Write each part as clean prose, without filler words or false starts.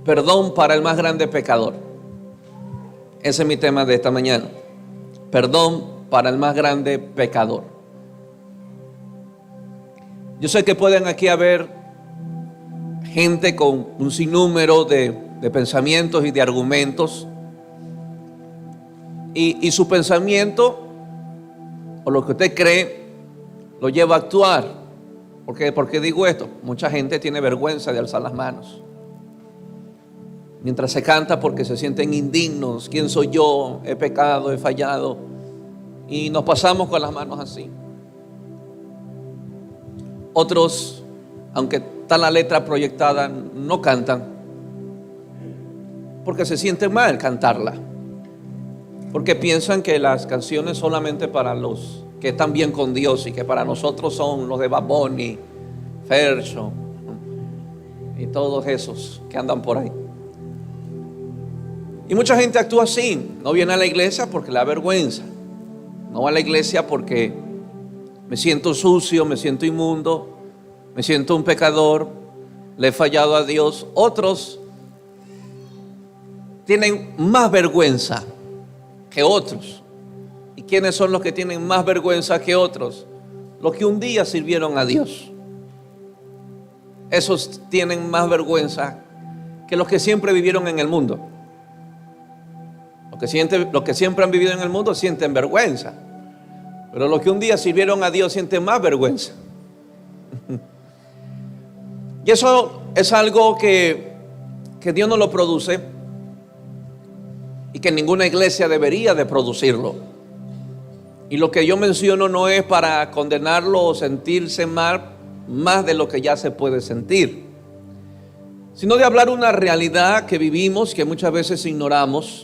Perdón para el más grande pecador. Ese es mi tema de esta mañana. Perdón para el más grande pecador. Yo sé que pueden aquí haber gente con un sinnúmero de pensamientos y de argumentos. Y su pensamiento, o lo que usted cree, lo lleva a actuar. ¿Por qué digo esto? Mucha gente tiene vergüenza de alzar las manos. Mientras se canta porque se sienten indignos. ¿Quién soy yo? He pecado, he fallado. Y nos pasamos con las manos así. Otros, aunque está la letra proyectada, no cantan porque se sienten mal cantarla. Porque piensan que las canciones solamente para los que están bien con Dios y que para nosotros son los de Bad Bunny, Fercho y todos esos que andan por ahí. Y mucha gente actúa así. No viene a la iglesia porque le da vergüenza. No va a la iglesia porque me siento sucio, me siento inmundo, me siento un pecador, le he fallado a Dios. Otros tienen más vergüenza que otros. ¿Y quiénes son los que tienen más vergüenza que otros? Los que un día sirvieron a Dios. Esos tienen más vergüenza que los que siempre vivieron en el mundo. Los que siempre han vivido en el mundo sienten vergüenza, pero los que un día sirvieron a Dios sienten más vergüenza. Y eso es algo que Dios no lo produce y que ninguna iglesia debería de producirlo. Y lo que yo menciono no es para condenarlo o sentirse mal más de lo que ya se puede sentir, sino de hablar una realidad que vivimos, que muchas veces ignoramos.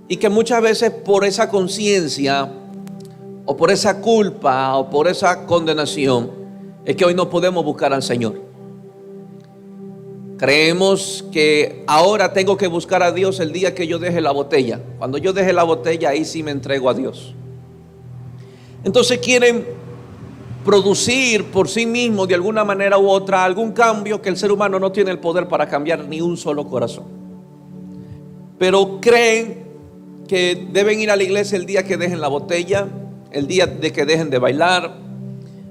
Y que muchas veces por esa conciencia o por esa culpa o por esa condenación es que hoy no podemos buscar al Señor. Creemos que ahora tengo que buscar a Dios el día que yo deje la botella. Cuando yo deje la botella, ahí sí me entrego a Dios. Entonces quieren producir por sí mismos de alguna manera u otra algún cambio que el ser humano no tiene el poder para cambiar ni un solo corazón. Pero creen que deben ir a la iglesia el día que dejen la botella, el día de que dejen de bailar,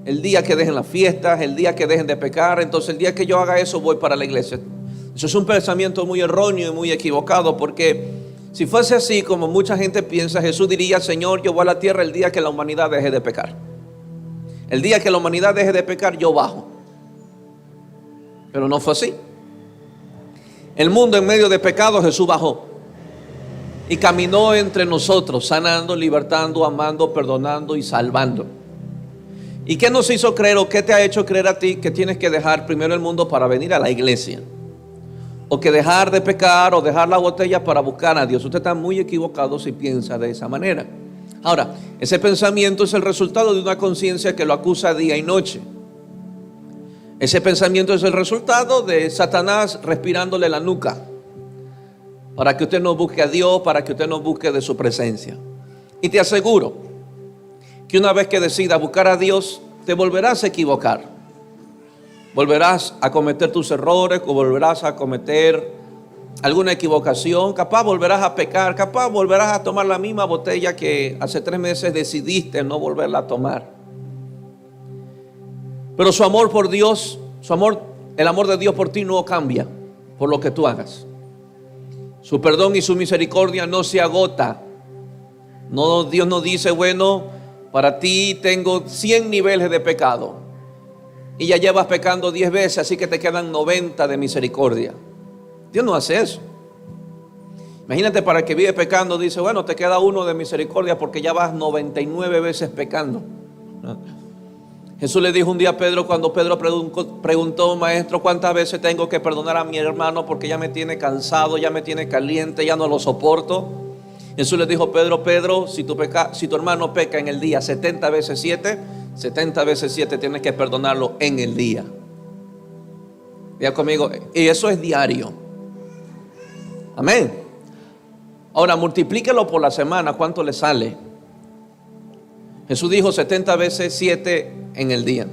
el día que dejen las fiestas, el día que dejen de pecar. Entonces el día que yo haga eso voy para la iglesia. Eso es un pensamiento muy erróneo y muy equivocado, porque si fuese así como mucha gente piensa, Jesús diría: Señor, yo voy a la tierra el día que la humanidad deje de pecar. El día que la humanidad deje de pecar, yo bajo. Pero no fue así. El mundo en medio de pecado, Jesús bajó y caminó entre nosotros, sanando, libertando, amando, perdonando y salvando. ¿Y qué nos hizo creer o qué te ha hecho creer a ti que tienes que dejar primero el mundo para venir a la iglesia? O que dejar de pecar o dejar la botella para buscar a Dios. Usted está muy equivocado si piensa de esa manera. Ahora, ese pensamiento es el resultado de una conciencia que lo acusa día y noche. Ese pensamiento es el resultado de Satanás respirándole la nuca, para que usted no busque a Dios, para que usted no busque de su presencia. Y te aseguro que una vez que decidas buscar a Dios, te volverás a equivocar. Volverás a cometer tus errores, o volverás a cometer alguna equivocación. Capaz volverás a pecar, capaz volverás a tomar la misma botella que hace 3 meses decidiste no volverla a tomar. Pero su amor por Dios, el amor de Dios por ti no cambia por lo que tú hagas. Su perdón y su misericordia no se agota. No, Dios no dice: bueno, para ti tengo 100 niveles de pecado y ya llevas pecando 10 veces, así que te quedan 90 de misericordia. Dios no hace eso. Imagínate, para el que vive pecando, dice: bueno, te queda 1 de misericordia porque ya vas 99 veces pecando. Jesús le dijo un día a Pedro, cuando Pedro preguntó: maestro, ¿cuántas veces tengo que perdonar a mi hermano porque ya me tiene cansado, ya me tiene caliente, ya no lo soporto? Jesús le dijo: Pedro, si tu hermano peca en el día 70 veces 7, 70 veces 7 tienes que perdonarlo en el día. Diga conmigo, y eso es diario. Amén. Ahora multiplíquelo por la semana, ¿cuánto le sale? Jesús dijo 70 veces 7 en el día.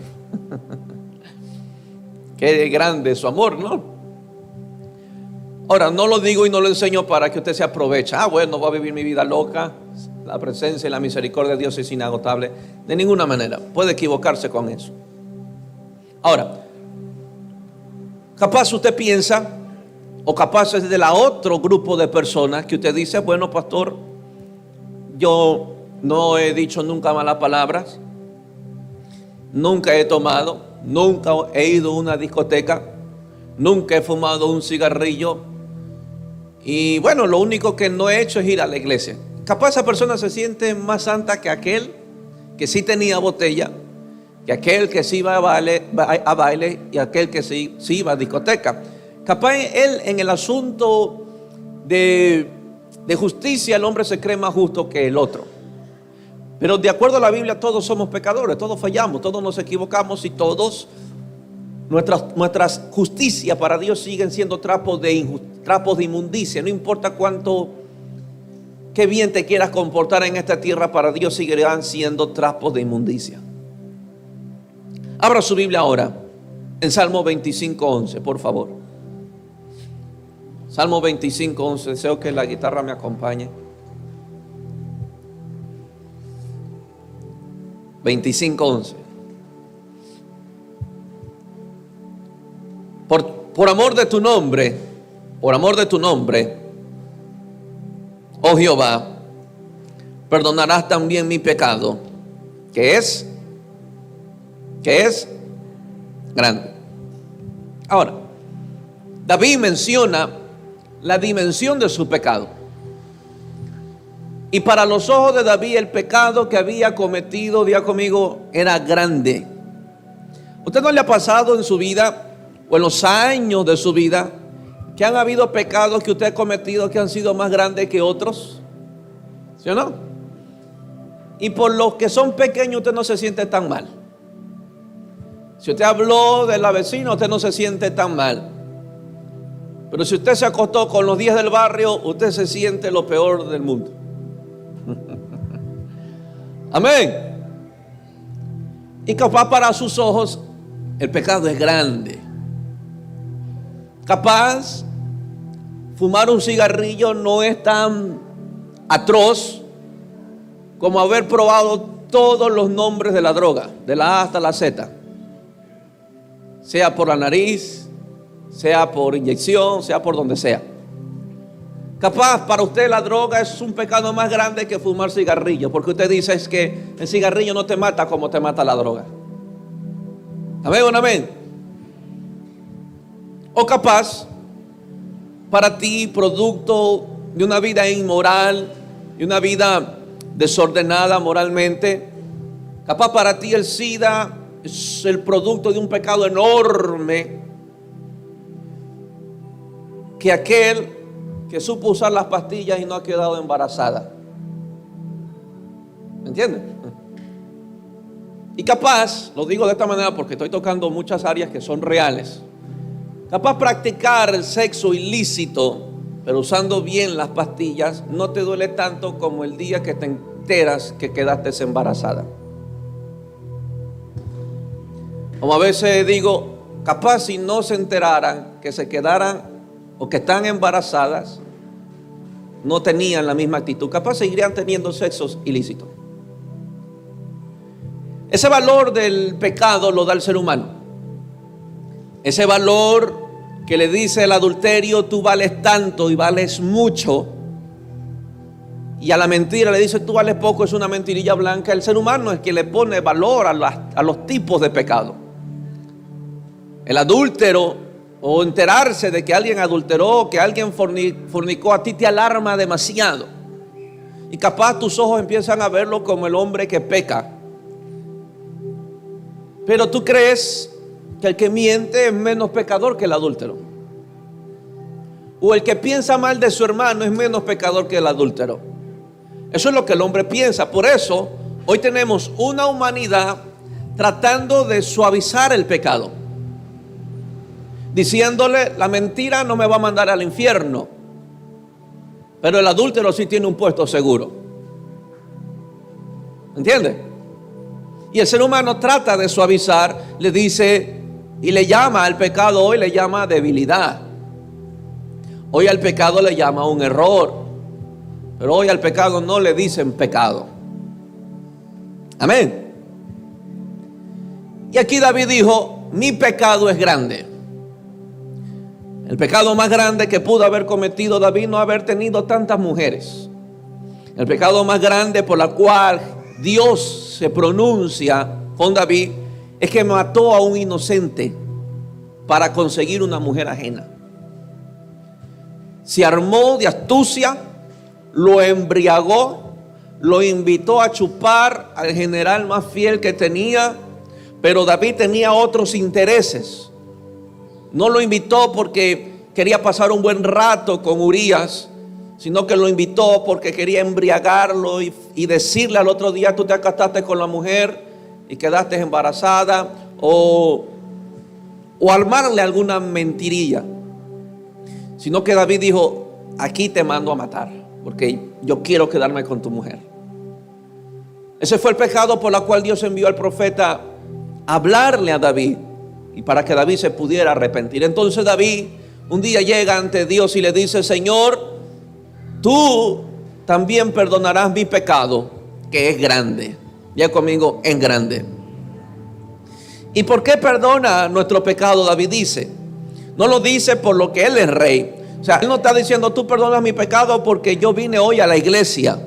Qué grande su amor, ¿no? Ahora, no lo digo y no lo enseño para que usted se aproveche. Bueno, voy a vivir mi vida loca. La presencia y la misericordia de Dios es inagotable. De ninguna manera. Puede equivocarse con eso. Ahora, capaz usted piensa, o capaz es de la otro grupo de personas que usted dice, bueno, pastor, yo no he dicho nunca malas palabras, nunca he tomado, nunca he ido a una discoteca, nunca he fumado un cigarrillo, y bueno, lo único que no he hecho es ir a la iglesia. Capaz esa persona se siente más santa que aquel que sí tenía botella, que aquel que sí iba a baile y aquel que sí iba a discoteca. Capaz él en el asunto de justicia el hombre se cree más justo que el otro. Pero de acuerdo a la Biblia todos somos pecadores, todos fallamos, todos nos equivocamos y todos nuestras justicias para Dios siguen siendo trapos de inmundicia. No importa qué bien te quieras comportar en esta tierra, para Dios seguirán siendo trapos de inmundicia. Abra su Biblia ahora en Salmo 25:11, por favor. Salmo 25:11. Deseo que la guitarra me acompañe. 25:11. Por amor de tu nombre, oh Jehová, perdonarás también mi pecado, que es grande. Ahora, David menciona la dimensión de su pecado. Y para los ojos de David el pecado que había cometido, diga conmigo, era grande. ¿Usted no le ha pasado en su vida o en los años de su vida que han habido pecados que usted ha cometido que han sido más grandes que otros? ¿Sí o no? Y por los que son pequeños usted no se siente tan mal. Si usted habló de la vecina, usted no se siente tan mal. Pero si usted se acostó con los 10 del barrio, usted se siente lo peor del mundo. Amén. Y capaz para sus ojos el pecado es grande. Capaz fumar un cigarrillo no es tan atroz como haber probado todos los nombres de la droga, de la A hasta la Z. Sea por la nariz, sea por inyección, sea por donde sea. Capaz para usted la droga es un pecado más grande que fumar cigarrillo, porque usted dice es que el cigarrillo no te mata como te mata la droga. Amén o no amén. O capaz para ti, producto de una vida inmoral, de una vida desordenada moralmente, capaz para ti el SIDA es el producto de un pecado enorme que aquel que supo usar las pastillas y no ha quedado embarazada. ¿Me entiendes? Y capaz, lo digo de esta manera porque estoy tocando muchas áreas que son reales. Capaz practicar el sexo ilícito, pero usando bien las pastillas, no te duele tanto como el día que te enteras que quedaste embarazada. Como a veces digo, capaz si no se enteraran que se quedaran o que están embarazadas, no tenían la misma actitud. Capaz seguirían teniendo sexos ilícitos. Ese valor del pecado lo da el ser humano. Ese valor que le dice el adulterio, tú vales tanto y vales mucho. Y a la mentira le dice, tú vales poco, es una mentirilla blanca. El ser humano es quien le pone valor a los tipos de pecado. El adúltero, o enterarse de que alguien adulteró, que alguien fornicó, a ti te alarma demasiado. Y capaz tus ojos empiezan a verlo como el hombre que peca. Pero tú crees que el que miente es menos pecador que el adúltero. O el que piensa mal de su hermano es menos pecador que el adúltero. Eso es lo que el hombre piensa. Por eso hoy tenemos una humanidad tratando de suavizar el pecado, diciéndole, la mentira no me va a mandar al infierno, pero el adúltero sí tiene un puesto seguro. ¿Entiende? Y el ser humano trata de suavizar, le dice y le llama al pecado hoy, le llama debilidad. Hoy al pecado le llama un error, pero hoy al pecado no le dicen pecado. Amén. Y aquí David dijo: mi pecado es grande. El pecado más grande que pudo haber cometido David no haber tenido tantas mujeres. El pecado más grande por la cual Dios se pronuncia con David es que mató a un inocente para conseguir una mujer ajena. Se armó de astucia, lo embriagó, lo invitó a chupar al general más fiel que tenía, pero David tenía otros intereses. No lo invitó porque quería pasar un buen rato con Urías, sino que lo invitó porque quería embriagarlo y decirle al otro día: tú te acostaste con la mujer y quedaste embarazada, o armarle alguna mentirilla. Sino que David dijo: aquí te mando a matar, porque yo quiero quedarme con tu mujer. Ese fue el pecado por el cual Dios envió al profeta a hablarle a David, y para que David se pudiera arrepentir. Entonces David un día llega ante Dios y le dice: Señor, tú también perdonarás mi pecado, que es grande. Ya conmigo, es grande. ¿Y por qué perdona nuestro pecado? David dice, no lo dice por lo que él es rey. O sea, él no está diciendo: tú perdonas mi pecado porque yo vine hoy a la iglesia.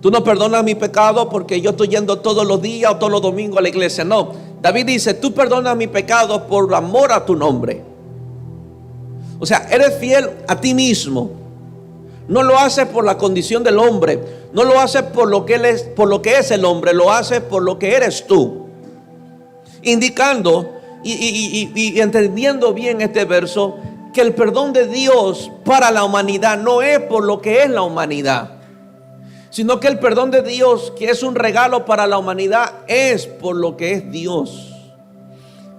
Tú no perdonas mi pecado porque yo estoy yendo todos los días o todos los domingos a la iglesia. No, David dice: tú perdonas mi pecado por amor a tu nombre. O sea, eres fiel a ti mismo. No lo haces por la condición del hombre, no lo haces por lo que él es, por lo que es el hombre, lo haces por lo que eres tú. Indicando y entendiendo bien este verso, que el perdón de Dios para la humanidad no es por lo que es la humanidad, sino que el perdón de Dios, que es un regalo para la humanidad, es por lo que es Dios.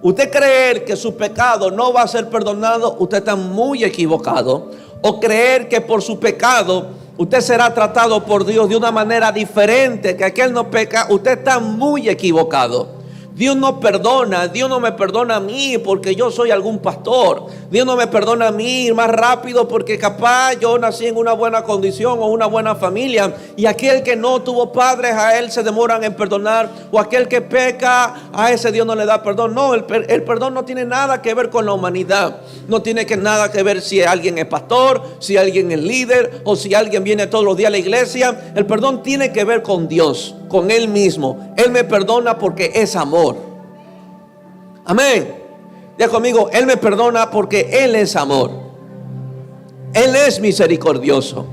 Usted creer que su pecado no va a ser perdonado, usted está muy equivocado. O creer que por su pecado usted será tratado por Dios de una manera diferente, que aquel no peca, usted está muy equivocado. Dios no perdona, Dios no me perdona a mí porque yo soy algún pastor. Dios no me perdona a mí más rápido porque capaz yo nací en una buena condición o una buena familia. Y aquel que no tuvo padres, a él se demoran en perdonar. O aquel que peca, a ese Dios no le da perdón. No, el perdón no tiene nada que ver con la humanidad. No tiene nada que ver si alguien es pastor, si alguien es líder o si alguien viene todos los días a la iglesia. El perdón tiene que ver con Dios, con Él mismo. Él me perdona porque es amor. Amén. Ya conmigo, Él me perdona porque Él es amor. Él es misericordioso,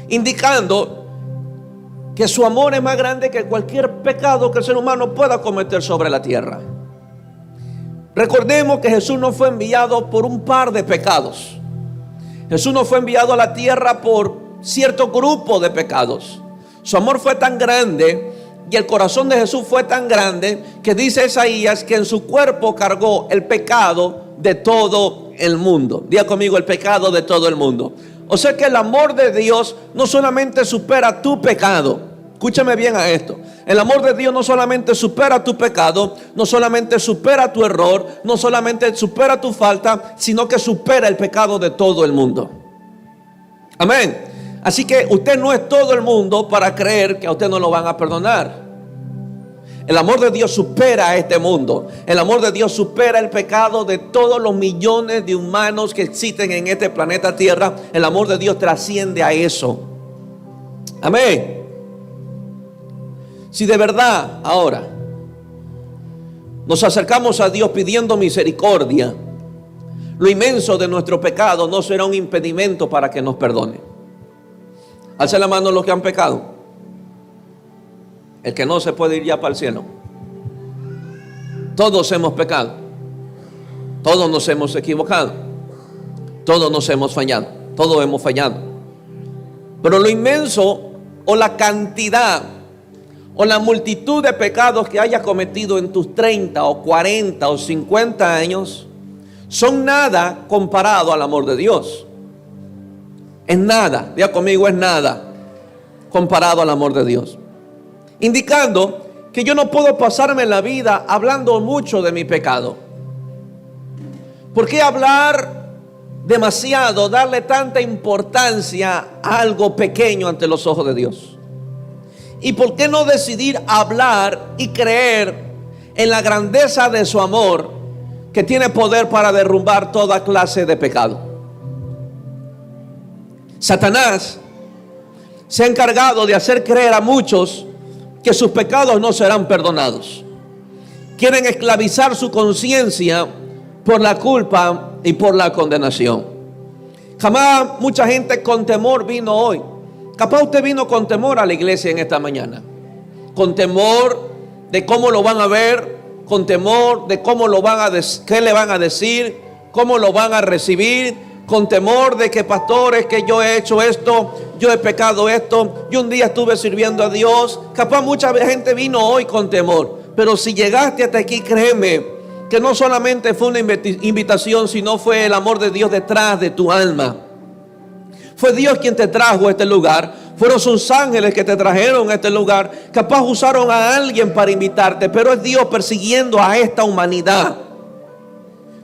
indicando que su amor es más grande que cualquier pecado que el ser humano pueda cometer sobre la tierra. Recordemos que Jesús no fue enviado por un par de pecados. Jesús no fue enviado a la tierra por cierto grupo de pecados. Su amor fue tan grande y el corazón de Jesús fue tan grande que dice Isaías que en su cuerpo cargó el pecado de todo el mundo. Diga conmigo, el pecado de todo el mundo. O sea que el amor de Dios no solamente supera tu pecado. Escúchame bien a esto. El amor de Dios no solamente supera tu pecado, no solamente supera tu error, no solamente supera tu falta, sino que supera el pecado de todo el mundo. Amén. Así que usted no es todo el mundo para creer que a usted no lo van a perdonar. El amor de Dios supera a este mundo. El amor de Dios supera el pecado de todos los millones de humanos que existen en este planeta Tierra. El amor de Dios trasciende a eso. Amén. Si de verdad ahora nos acercamos a Dios pidiendo misericordia, lo inmenso de nuestro pecado no será un impedimento para que nos perdone. Alce la mano los que han pecado. El que no se puede ir ya para el cielo. Todos hemos pecado. Todos nos hemos equivocado. Todos nos hemos fallado. Todos hemos fallado. Pero lo inmenso o la cantidad o la multitud de pecados que hayas cometido en tus 30 o 40 o 50 años son nada comparado al amor de Dios. Es nada, diga conmigo, es nada comparado al amor de Dios. Indicando que yo no puedo pasarme la vida hablando mucho de mi pecado. ¿Por qué hablar demasiado darle tanta importancia a algo pequeño ante los ojos de Dios? ¿Y por qué no decidir hablar y creer en la grandeza de su amor, que tiene poder para derrumbar toda clase de pecado? Satanás se ha encargado de hacer creer a muchos que sus pecados no serán perdonados. Quieren esclavizar su conciencia por la culpa y por la condenación. Jamás mucha gente con temor vino hoy. Capaz usted vino con temor a la iglesia en esta mañana, con temor de cómo lo van a ver, con temor de cómo lo van a qué le van a decir, cómo lo van a recibir, con temor de que pastores, que yo he hecho esto, yo he pecado esto, yo un día estuve sirviendo a Dios. Capaz mucha gente vino hoy con temor, pero si llegaste hasta aquí, créeme que no solamente fue una invitación, sino fue el amor de Dios detrás de tu alma. Fue Dios quien te trajo a este lugar. Fueron sus ángeles que te trajeron a este lugar. Capaz usaron a alguien para invitarte, pero es Dios persiguiendo a esta humanidad.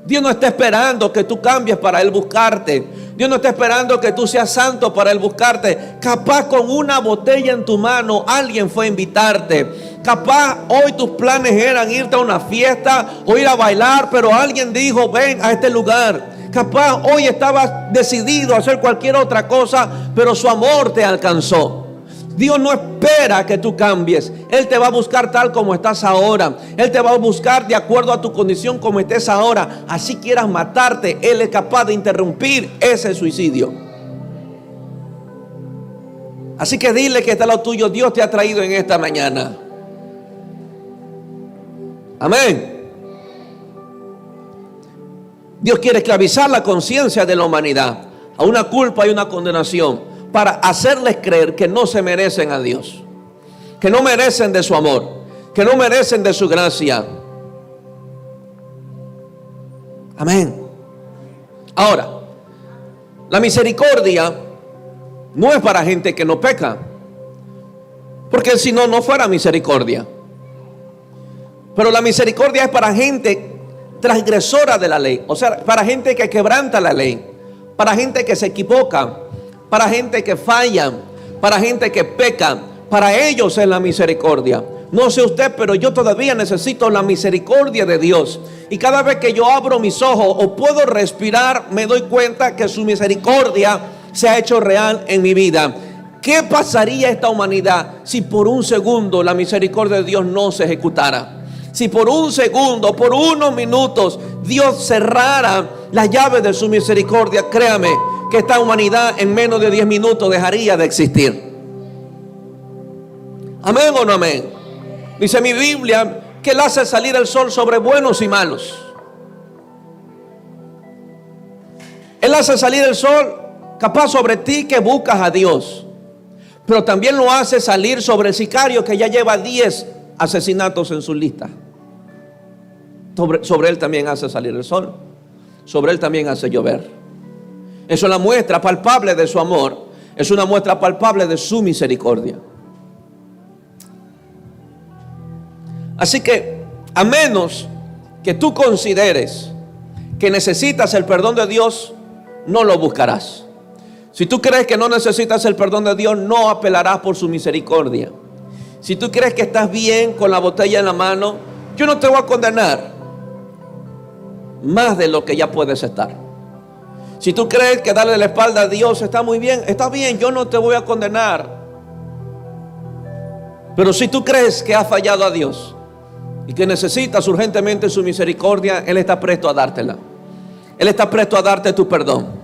Dios no está esperando que tú cambies para Él buscarte. Dios no está esperando que tú seas santo para Él buscarte. Capaz con una botella en tu mano alguien fue a invitarte. Capaz hoy tus planes eran irte a una fiesta o ir a bailar, pero alguien dijo: ven a este lugar. Capaz hoy estabas decidido a hacer cualquier otra cosa, pero su amor te alcanzó. Dios no espera que tú cambies. Él te va a buscar tal como estás ahora. Él te va a buscar de acuerdo a tu condición como estés ahora. Así quieras matarte, Él es capaz de interrumpir ese suicidio. Así que dile que está lo tuyo. Dios te ha traído en esta mañana. Amén. Dios quiere esclavizar la conciencia de la humanidad a una culpa y una condenación, para hacerles creer que no se merecen a Dios, que no merecen de su amor, que no merecen de su gracia. Amén. Ahora, la misericordia no es para gente que no peca, porque si no, no fuera misericordia. Pero la misericordia es para gente transgresora de la ley, o sea, para gente que quebranta la ley, para gente que se equivoca, para gente que falla, para gente que peca. Para ellos es la misericordia. No sé usted, pero yo todavía necesito la misericordia de Dios. Y cada vez que yo abro mis ojos o puedo respirar, me doy cuenta que su misericordia se ha hecho real en mi vida. ¿Qué pasaría a esta humanidad si por un segundo la misericordia de Dios no se ejecutara? Si por un segundo, por unos minutos, Dios cerrara la llave de su misericordia, créame que esta humanidad en menos de 10 minutos dejaría de existir. ¿Amén o no amén? Dice mi Biblia que Él hace salir el sol sobre buenos y malos. Él hace salir el sol capaz sobre ti que buscas a Dios, pero también lo hace salir sobre el sicario que ya lleva 10 asesinatos en su lista. Sobre él también hace salir el sol, sobre él también hace llover. Eso es la muestra palpable de su amor, es una muestra palpable de su misericordia. Así que, a menos que tú consideres que necesitas el perdón de Dios, no lo buscarás. Si tú crees que no necesitas el perdón de Dios, no apelarás por su misericordia. Si tú crees que estás bien con la botella en la mano, yo no te voy a condenar más de lo que ya puedes estar. Si tú crees que darle la espalda a Dios está muy bien, está bien, yo no te voy a condenar. Pero si tú crees que has fallado a Dios y que necesitas urgentemente su misericordia, Él está presto a dártela. Él está presto a darte tu perdón.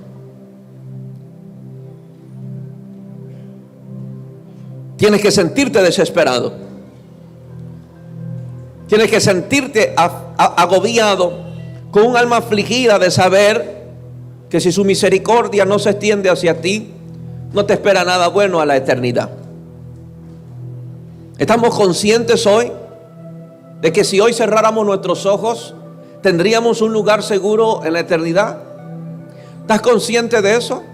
Tienes que sentirte desesperado. Tienes que sentirte agobiado, con un alma afligida de saber que si su misericordia no se extiende hacia ti, no te espera nada bueno a la eternidad. ¿Estamos conscientes hoy de que si hoy cerráramos nuestros ojos, tendríamos un lugar seguro en la eternidad? ¿Estás consciente de eso?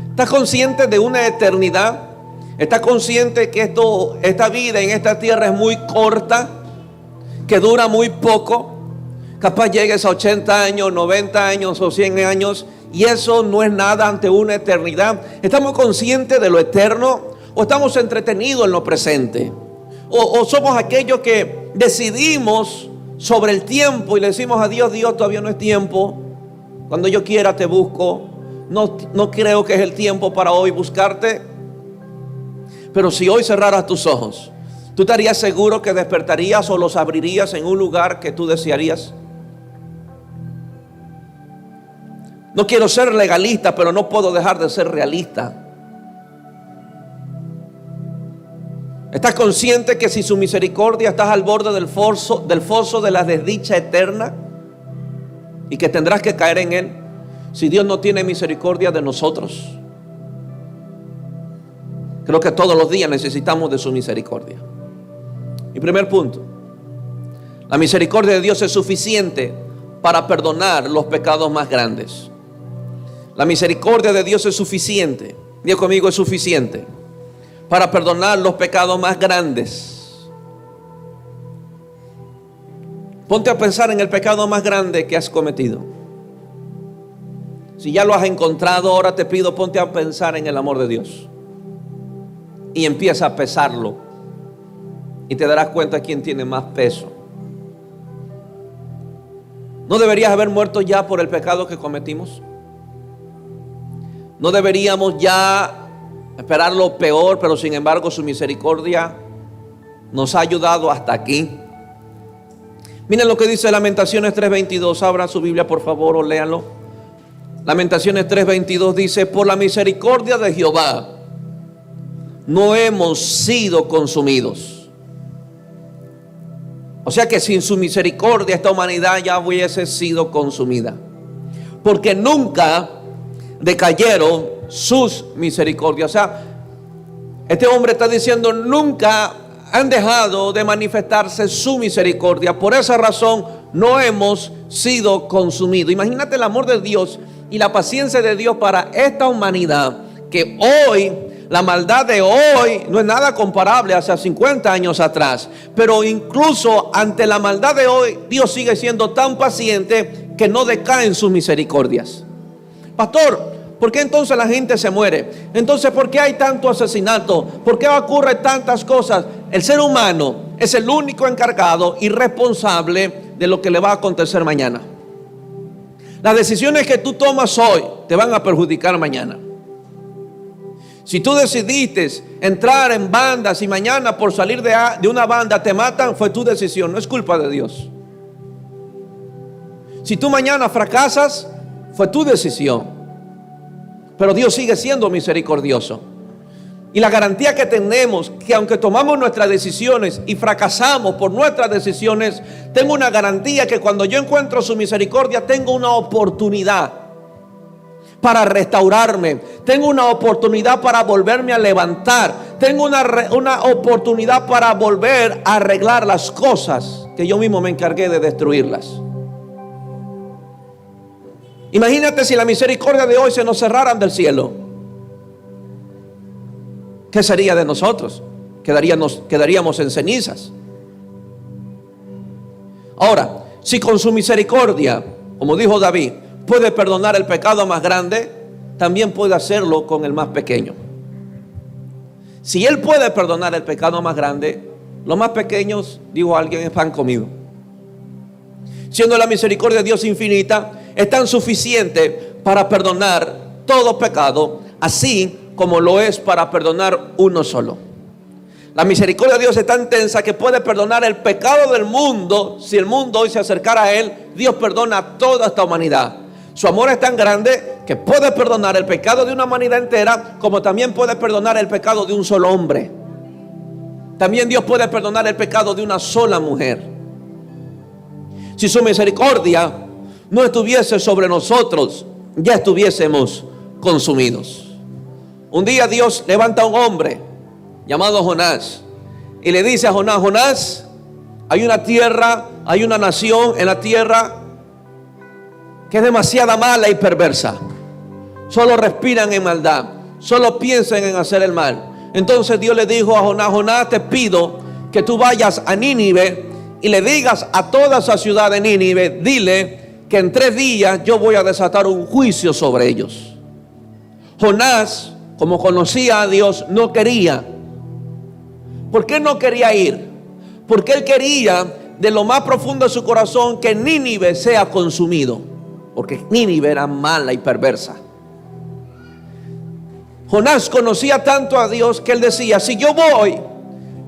¿Estás consciente de una eternidad? ¿Estás consciente que esta vida en esta tierra es muy corta, que dura muy poco? Capaz llegues a 80 años, 90 años o 100 años y eso no es nada ante una eternidad. ¿Estamos conscientes de lo eterno o estamos entretenidos en lo presente? O somos aquellos que decidimos sobre el tiempo y le decimos a Dios: Dios, todavía no es tiempo, cuando yo quiera te busco, no creo que es el tiempo para hoy buscarte. Pero si hoy cerraras tus ojos, ¿tú estarías seguro que despertarías o los abrirías en un lugar que tú desearías? No quiero ser legalista, pero no puedo dejar de ser realista. ¿Estás consciente que si su misericordia estás al borde del foso de la desdicha eterna y que tendrás que caer en él si Dios no tiene misericordia de nosotros? Creo que todos los días necesitamos de su misericordia. Mi primer punto: la misericordia de Dios es suficiente para perdonar los pecados más grandes. La misericordia de Dios es suficiente, diga conmigo, es suficiente para perdonar los pecados más grandes. Ponte a pensar en el pecado más grande que has cometido. Si ya lo has encontrado, ahora te pido, ponte a pensar en el amor de Dios y empieza a pesarlo, y te darás cuenta quién tiene más peso. ¿No deberías haber muerto ya por el pecado que cometimos? ¿No deberíamos ya esperar lo peor, pero sin embargo su misericordia nos ha ayudado hasta aquí? Miren lo que dice Lamentaciones 3:22. Abran su Biblia por favor o léanlo. Lamentaciones 3:22 dice: por la misericordia de Jehová no hemos sido consumidos. O sea que sin su misericordia esta humanidad ya hubiese sido consumida, porque nunca decayeron sus misericordias. O sea, este hombre está diciendo: nunca han dejado de manifestarse su misericordia. Por esa razón no hemos sido consumidos. Imagínate el amor de Dios y la paciencia de Dios para esta humanidad, que hoy, la maldad de hoy no es nada comparable a hace 50 años atrás. Pero incluso ante la maldad de hoy, Dios sigue siendo tan paciente que no decae en sus misericordias. Pastor, ¿por qué entonces la gente se muere? Entonces, ¿por qué hay tanto asesinato? ¿Por qué ocurren tantas cosas? El ser humano es el único encargado y responsable de lo que le va a acontecer mañana. Las decisiones que tú tomas hoy te van a perjudicar mañana. Si tú decidiste entrar en bandas y mañana por salir de una banda te matan, fue tu decisión, no es culpa de Dios. Si tú mañana fracasas, fue tu decisión. Pero Dios sigue siendo misericordioso. Y la garantía que tenemos, que aunque tomamos nuestras decisiones y fracasamos por nuestras decisiones, tengo una garantía que cuando yo encuentro su misericordia, tengo una oportunidad para restaurarme. Tengo una oportunidad para volverme a levantar. Tengo una oportunidad para volver a arreglar las cosas que yo mismo me encargué de destruirlas. Imagínate si la misericordia de hoy se nos cerraran del cielo. ¿Qué sería de nosotros? Quedaríamos en cenizas. Ahora, si con su misericordia, como dijo David, puede perdonar el pecado más grande, también puede hacerlo con el más pequeño. Si Él puede perdonar el pecado más grande, los más pequeños, dijo alguien, es pan comido. Siendo la misericordia de Dios infinita, es tan suficiente para perdonar todo pecado, así como lo es para perdonar uno solo. La misericordia de Dios es tan intensa que puede perdonar el pecado del mundo. Si el mundo hoy se acercara a Él, Dios perdona a toda esta humanidad. Su amor es tan grande que puede perdonar el pecado de una humanidad entera, como también puede perdonar el pecado de un solo hombre. También Dios puede perdonar el pecado de una sola mujer. Si su misericordia no estuviese sobre nosotros, ya estuviésemos consumidos. Un día Dios levanta a un hombre llamado Jonás y le dice a Jonás: Jonás, hay una tierra, hay una nación en la tierra que es demasiado mala y perversa. Solo respiran en maldad, solo piensan en hacer el mal. Entonces Dios le dijo a Jonás: Jonás, te pido que tú vayas a Nínive y le digas a toda esa ciudad de Nínive, dile que en 3 días yo voy a desatar un juicio sobre ellos. Jonás, como conocía a Dios, no quería. ¿Por qué no quería ir? Porque él quería de lo más profundo de su corazón que Nínive sea consumido, porque Nínive era mala y perversa. Jonás conocía tanto a Dios que él decía: si yo voy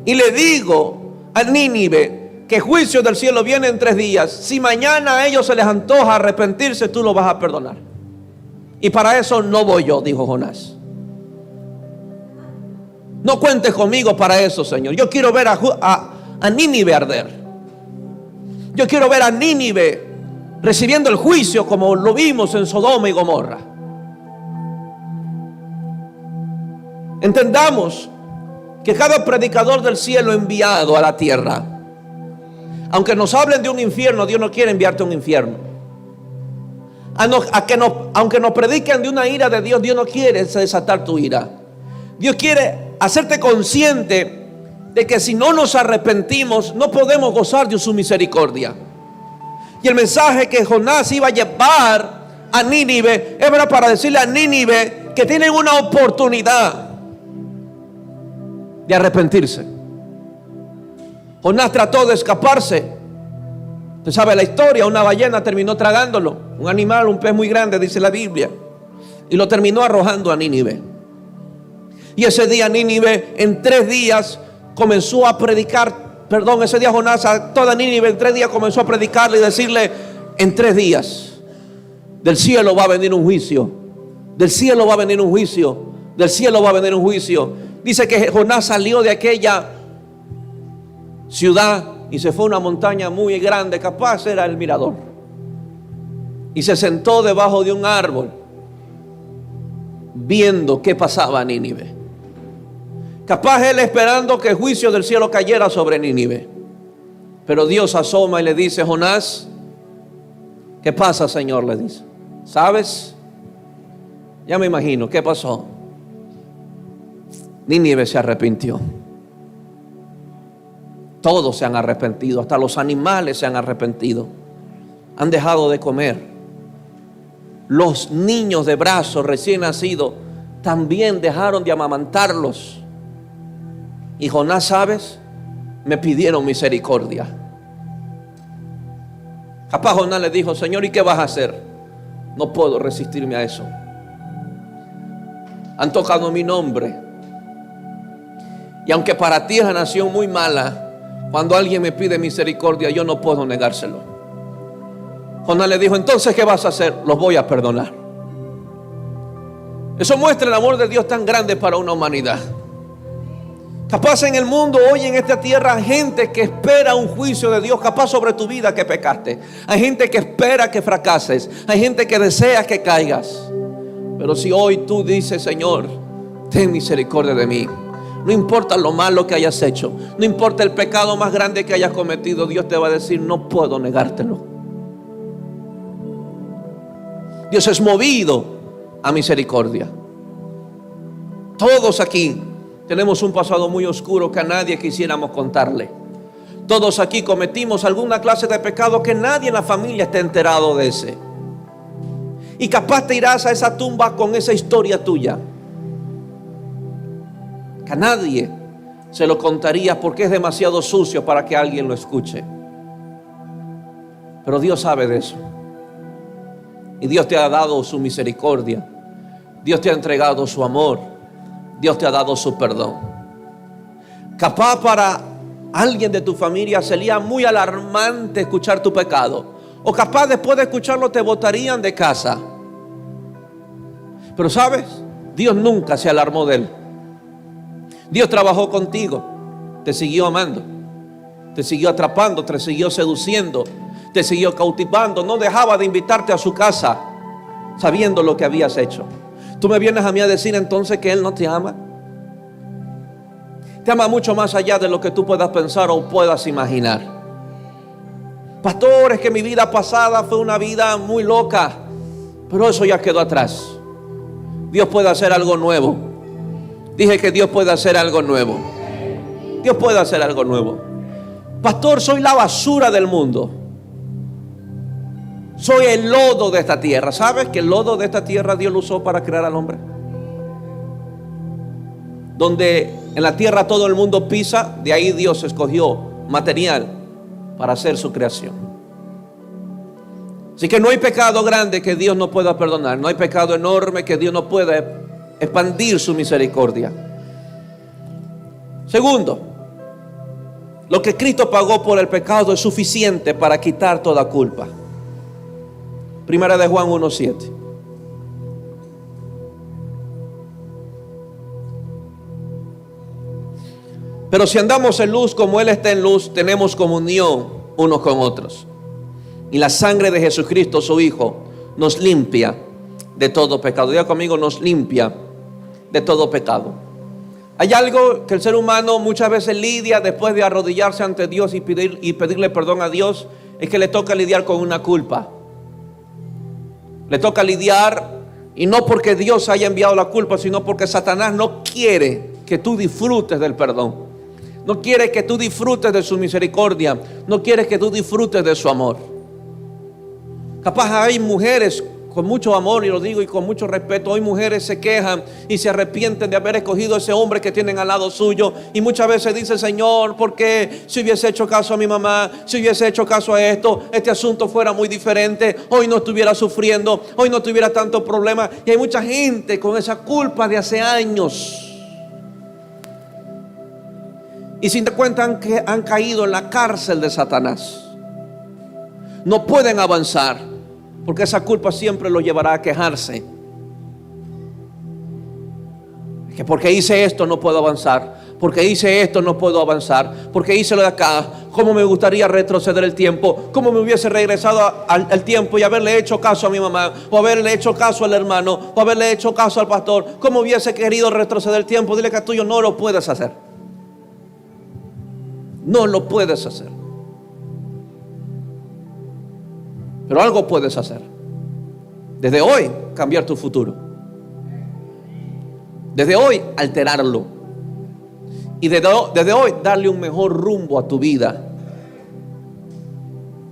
y le digo a Nínive que juicio del cielo viene en 3 días, si mañana a ellos se les antoja arrepentirse, tú lo vas a perdonar. Y para eso no voy yo, dijo Jonás. No cuentes conmigo para eso, Señor. Yo quiero ver a Nínive arder. Yo quiero ver a Nínive recibiendo el juicio como lo vimos en Sodoma y Gomorra. Entendamos que cada predicador del cielo enviado a la tierra, aunque nos hablen de un infierno, Dios no quiere enviarte a un infierno. Aunque nos prediquen de una ira de Dios, Dios no quiere desatar tu ira. Dios quiere hacerte consciente de que si no nos arrepentimos, no podemos gozar de su misericordia. Y el mensaje que Jonás iba a llevar a Nínive era para decirle a Nínive que tienen una oportunidad de arrepentirse. Jonás trató de escaparse. Usted sabe la historia, una ballena terminó tragándolo, un animal, un pez muy grande, dice la Biblia, y lo terminó arrojando a Nínive. Y ese día Nínive en 3 días comenzó a predicar, ese día Jonás a toda Nínive en 3 días comenzó a predicarle y decirle: en 3 días del cielo va a venir un juicio, del cielo va a venir un juicio, del cielo va a venir un juicio. Dice que Jonás salió de aquella ciudad y se fue a una montaña muy grande, capaz era el mirador, y se sentó debajo de un árbol viendo qué pasaba en Nínive. Capaz él esperando que el juicio del cielo cayera sobre Nínive. Pero Dios asoma y le dice: Jonás, ¿qué pasa, Señor? Le dice: ¿sabes? Ya me imagino, ¿qué pasó? Nínive se arrepintió. Todos se han arrepentido, hasta los animales se han arrepentido. Han dejado de comer. Los niños de brazos recién nacidos también dejaron de amamantarlos. Y Jonás, ¿sabes? Me pidieron misericordia. Capaz Jonás le dijo: Señor, ¿y qué vas a hacer? No puedo resistirme a eso. Han tocado mi nombre. Y aunque para ti es una nación muy mala, cuando alguien me pide misericordia, yo no puedo negárselo. Jonás le dijo: entonces, ¿qué vas a hacer? Los voy a perdonar. Eso muestra el amor de Dios tan grande para una humanidad. Capaz en el mundo hoy, en esta tierra, hay gente que espera un juicio de Dios, capaz sobre tu vida que pecaste. Hay gente que espera que fracases. Hay gente que desea que caigas. Pero si hoy tú dices: Señor, ten misericordia de mí, no importa lo malo que hayas hecho, no importa el pecado más grande que hayas cometido, Dios te va a decir: no puedo negártelo. Dios es movido a misericordia. Todos aquí tenemos un pasado muy oscuro que a nadie quisiéramos contarle. Todos aquí cometimos alguna clase de pecado que nadie en la familia esté enterado de ese. Y capaz te irás a esa tumba con esa historia tuya, que a nadie se lo contaría porque es demasiado sucio para que alguien lo escuche. Pero Dios sabe de eso. Y Dios te ha dado su misericordia. Dios te ha entregado su amor. Dios te ha dado su perdón. Capaz para alguien de tu familia sería muy alarmante escuchar tu pecado. O capaz después de escucharlo te botarían de casa. Pero ¿sabes? Dios nunca se alarmó de él. Dios trabajó contigo. Te siguió amando. Te siguió atrapando. Te siguió seduciendo. Te siguió cautivando. No dejaba de invitarte a su casa sabiendo lo que habías hecho. Tú me vienes a mí a decir entonces que Él no te ama. Te ama mucho más allá de lo que tú puedas pensar o puedas imaginar. Pastor, es que mi vida pasada fue una vida muy loca, pero eso ya quedó atrás. Dios puede hacer algo nuevo. Dije que Dios puede hacer algo nuevo. Dios puede hacer algo nuevo. Pastor, soy la basura del mundo. Soy el lodo de esta tierra. ¿Sabes que el lodo de esta tierra Dios lo usó para crear al hombre? Donde en la tierra todo el mundo pisa, de ahí Dios escogió material para hacer su creación. Así que no hay pecado grande que Dios no pueda perdonar. No hay pecado enorme que Dios no pueda expandir su misericordia. Segundo, lo que Cristo pagó por el pecado es suficiente para quitar toda culpa. Primera de Juan 1:7. Pero si andamos en luz como Él está en luz, tenemos comunión unos con otros. Y la sangre de Jesucristo, su Hijo, nos limpia de todo pecado. Diga conmigo, nos limpia de todo pecado. Hay algo que el ser humano muchas veces lidia después de arrodillarse ante Dios y pedirle perdón a Dios. Es que le toca lidiar con una culpa. Le toca lidiar, y no porque Dios haya enviado la culpa, sino porque Satanás no quiere que tú disfrutes del perdón. No quiere que tú disfrutes de su misericordia. No quiere que tú disfrutes de su amor. Capaz hay mujeres con mucho amor, y lo digo y con mucho respeto, hoy mujeres se quejan y se arrepienten de haber escogido a ese hombre que tienen al lado suyo, y muchas veces dicen: Señor, ¿por qué? Si hubiese hecho caso a mi mamá, si hubiese hecho caso a esto, este asunto fuera muy diferente, hoy no estuviera sufriendo, hoy no tuviera tanto problema. Y hay mucha gente con esa culpa de hace años, y sin dar cuenta que han caído en la cárcel de Satanás. No pueden avanzar, porque esa culpa siempre los llevará a quejarse. Que porque hice esto no puedo avanzar, porque hice esto no puedo avanzar, porque hice lo de acá. ¿Cómo me gustaría retroceder el tiempo? ¿Cómo me hubiese regresado al tiempo y haberle hecho caso a mi mamá, o haberle hecho caso al hermano, o haberle hecho caso al pastor? ¿Cómo hubiese querido retroceder el tiempo? Dile que tuyo no lo puedes hacer. No lo puedes hacer. Pero algo puedes hacer. Desde hoy, cambiar tu futuro. Desde hoy, alterarlo. Y desde hoy, darle un mejor rumbo a tu vida.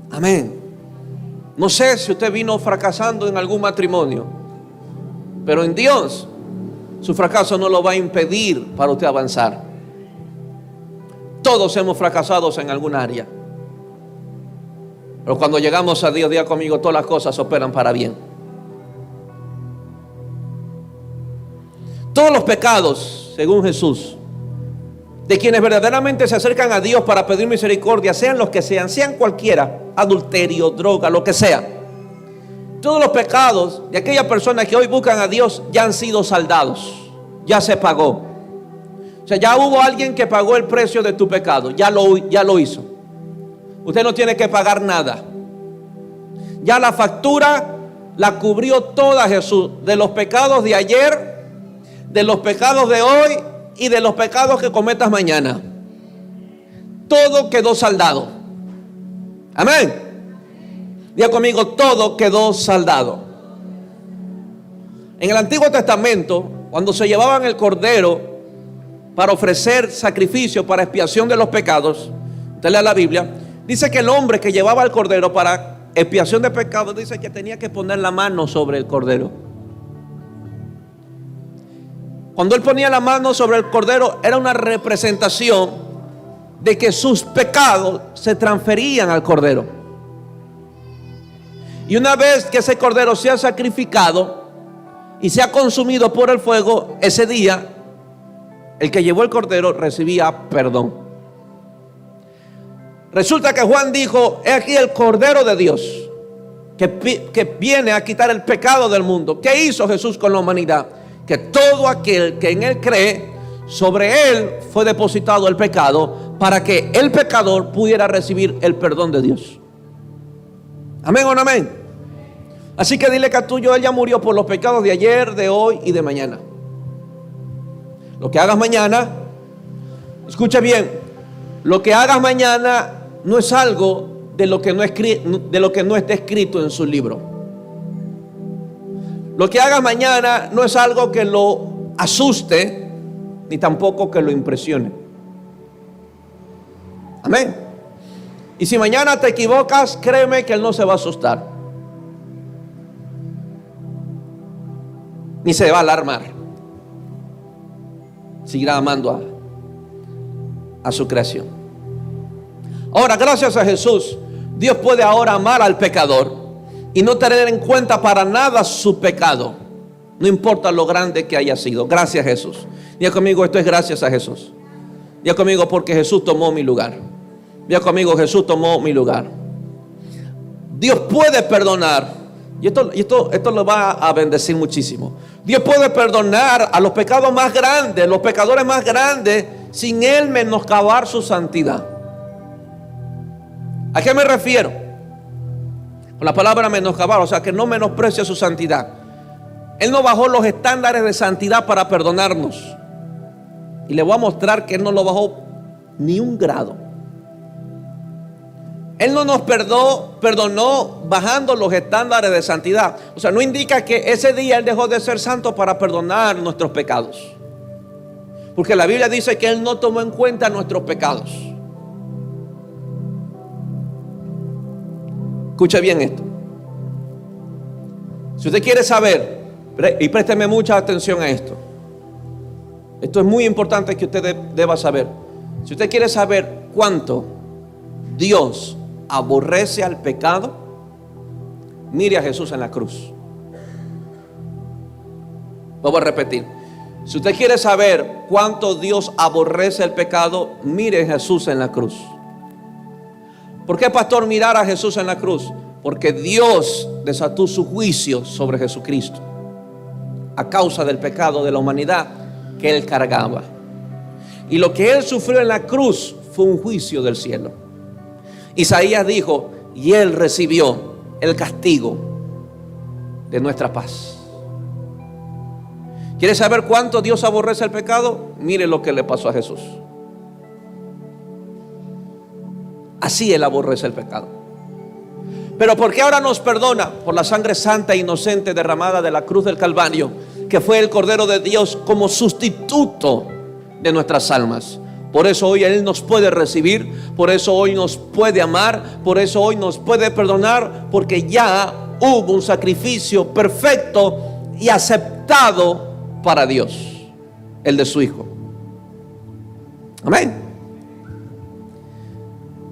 Amén. No sé si usted vino fracasando en algún matrimonio, pero en Dios, su fracaso no lo va a impedir para usted avanzar. Todos hemos fracasado en algún área. Pero cuando llegamos a Dios, diga conmigo, todas las cosas operan para bien. Todos los pecados, según Jesús, de quienes verdaderamente se acercan a Dios para pedir misericordia, sean los que sean cualquiera, adulterio, droga, lo que sea. Todos los pecados de aquellas personas que hoy buscan a Dios ya han sido saldados, ya se pagó. O sea, ya hubo alguien que pagó el precio de tu pecado, ya lo hizo. Usted no tiene que pagar nada. Ya la factura la cubrió toda Jesús, de los pecados de ayer, de los pecados de hoy y de los pecados que cometas mañana. Todo quedó saldado. Amén. Diga conmigo, todo quedó saldado. En el Antiguo Testamento, cuando se llevaban el cordero para ofrecer sacrificio para expiación de los pecados, usted lea la Biblia, dice que el hombre que llevaba el cordero para expiación de pecados, dice que tenía que poner la mano sobre el cordero. Cuando él ponía la mano sobre el cordero, era una representación de que sus pecados se transferían al cordero. Y una vez que ese cordero sea sacrificado y sea consumido por el fuego, ese día el que llevó el cordero recibía perdón. Resulta que Juan dijo: he aquí el Cordero de Dios que viene a quitar el pecado del mundo. ¿Qué hizo Jesús con la humanidad? Que todo aquel que en Él cree, sobre Él fue depositado el pecado, para que el pecador pudiera recibir el perdón de Dios. Amén o no amén. Así que dile que a tuyo, Él ya murió por los pecados de ayer, de hoy y de mañana. Lo que hagas mañana, escucha bien, lo que hagas mañana no es algo de lo que no esté escrito en su libro. Lo que hagas mañana no es algo que lo asuste, ni tampoco que lo impresione. Amén. Y si mañana te equivocas, créeme que Él no se va a asustar. ni se va a alarmar. Seguirá amando a su creación. Ahora, gracias a Jesús, Dios puede ahora amar al pecador y no tener en cuenta para nada su pecado, no importa lo grande que haya sido. Gracias a Jesús. Diga conmigo, esto es gracias a Jesús. Diga conmigo, porque Jesús tomó mi lugar. Diga conmigo, Jesús tomó mi lugar. Dios puede perdonar, y esto lo va a bendecir muchísimo. Dios puede perdonar a los pecados más grandes, los pecadores más grandes, sin Él menoscabar su santidad. ¿A qué me refiero? Con la palabra menoscabar, o sea, que no menosprecia su santidad. Él no bajó los estándares de santidad para perdonarnos. Y le voy a mostrar que Él no lo bajó ni un grado. Él no nos perdonó bajando los estándares de santidad. O sea, no indica que ese día Él dejó de ser santo para perdonar nuestros pecados. Porque la Biblia dice que Él no tomó en cuenta nuestros pecados. Escuche bien esto. Si usted quiere saber, y présteme mucha atención a esto. Esto es muy importante que usted deba saber. Si usted quiere saber cuánto Dios aborrece al pecado, mire a Jesús en la cruz. Vamos a repetir. Si usted quiere saber cuánto Dios aborrece el pecado, mire a Jesús en la cruz. ¿Por qué, pastor, mirar a Jesús en la cruz? Porque Dios desató su juicio sobre Jesucristo a causa del pecado de la humanidad que Él cargaba. Y lo que Él sufrió en la cruz fue un juicio del cielo. Isaías dijo, y Él recibió el castigo de nuestra paz. ¿Quiere saber cuánto Dios aborrece el pecado? Mire lo que le pasó a Jesús. Así Él aborrece el pecado. Pero ¿por qué ahora nos perdona? Por la sangre santa e inocente derramada de la cruz del Calvario, que fue el Cordero de Dios como sustituto de nuestras almas. Por eso hoy Él nos puede recibir, por eso hoy nos puede amar, por eso hoy nos puede perdonar, porque ya hubo un sacrificio perfecto y aceptado para Dios, el de su Hijo. Amén.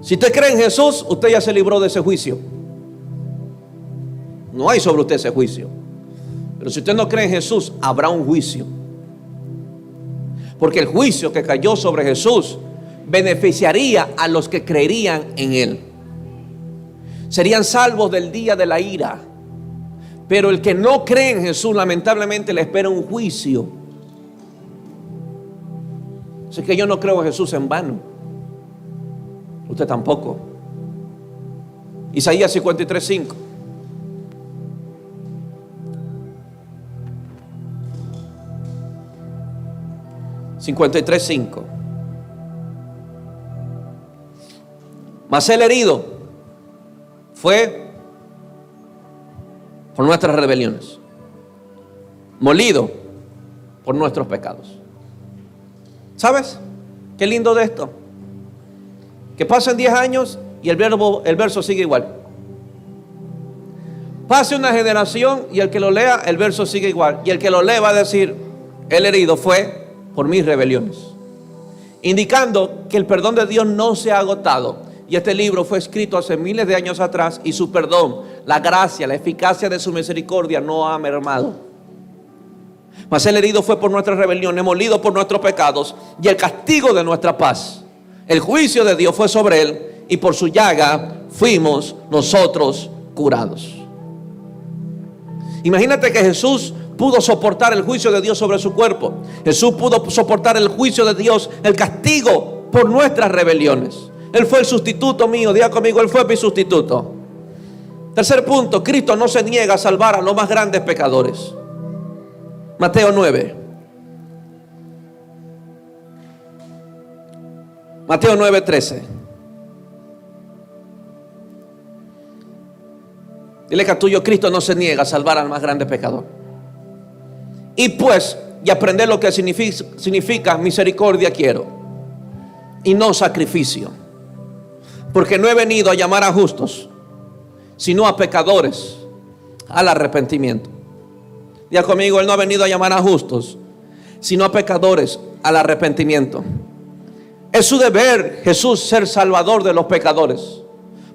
Si usted cree en Jesús, usted ya se libró de ese juicio. No hay sobre usted ese juicio. Pero si usted no cree en Jesús, habrá un juicio. Porque el juicio que cayó sobre Jesús beneficiaría a los que creerían en Él. Serían salvos del día de la ira. Pero el que no cree en Jesús, lamentablemente le espera un juicio. Así que yo no creo en Jesús en vano. Usted tampoco. Isaías 53:5. Mas el herido fue por nuestras rebeliones, molido por nuestros pecados. ¿Sabes qué lindo de esto? Que pasen 10 años y el verso sigue igual. Pase una generación y el que lo lea, el verso sigue igual. Y el que lo lee va a decir, el herido fue por mis rebeliones. Indicando que el perdón de Dios no se ha agotado. Y este libro fue escrito hace miles de años atrás y su perdón, la gracia, la eficacia de su misericordia no ha mermado. Mas el herido fue por nuestras rebeliones, molido por nuestros pecados, y el castigo de nuestra paz, el juicio de Dios fue sobre él, y por su llaga fuimos nosotros curados. Imagínate que Jesús pudo soportar el juicio de Dios sobre su cuerpo. Jesús pudo soportar el juicio de Dios, el castigo por nuestras rebeliones. Él fue el sustituto mío. Diga conmigo, Él fue mi sustituto. Tercer punto, Cristo no se niega a salvar a los más grandes pecadores. Mateo 9. Mateo 9:13. Dile que a tuyo, Cristo no se niega a salvar al más grande pecador. Y pues, y aprender lo que significa misericordia quiero, y no sacrificio. Porque no he venido a llamar a justos, sino a pecadores al arrepentimiento. Diga conmigo, Él no ha venido a llamar a justos, sino a pecadores al arrepentimiento. Es su deber, Jesús, ser salvador de los pecadores.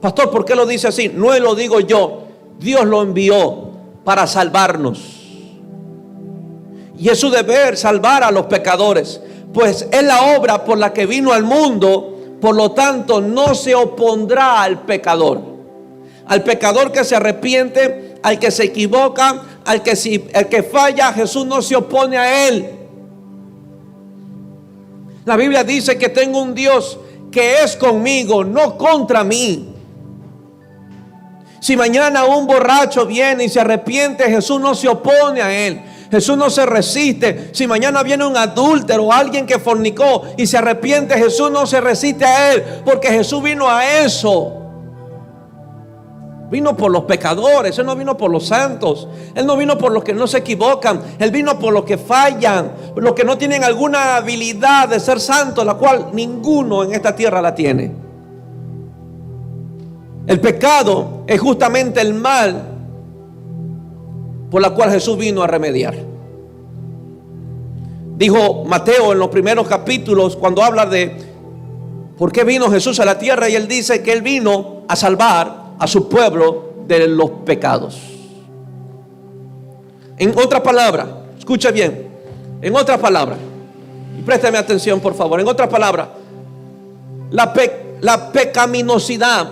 Pastor, ¿por qué lo dice así? No lo digo yo, Dios lo envió para salvarnos. Y es su deber salvar a los pecadores, pues es la obra por la que vino al mundo. Por lo tanto, no se opondrá al pecador. Al pecador que se arrepiente, al que se equivoca, al que falla, Jesús no se opone a él. La Biblia dice que tengo un Dios que es conmigo, no contra mí. Si mañana un borracho viene y se arrepiente, Jesús no se opone a él. Jesús no se resiste. Si mañana viene un adúltero o alguien que fornicó y se arrepiente, Jesús no se resiste a él, porque Jesús vino a eso. Vino por los pecadores, Él no vino por los santos. Él no vino por los que no se equivocan. Él vino por los que fallan, los que no tienen alguna habilidad de ser santos, la cual ninguno en esta tierra la tiene. El pecado es justamente el mal por la cual Jesús vino a remediar. Dijo Mateo en los primeros capítulos, cuando habla de por qué vino Jesús a la tierra, y Él dice que Él vino a salvar a su pueblo de los pecados. En otra palabra, escucha bien, en otra palabra, y préstame atención por favor, en otra palabra, la pecaminosidad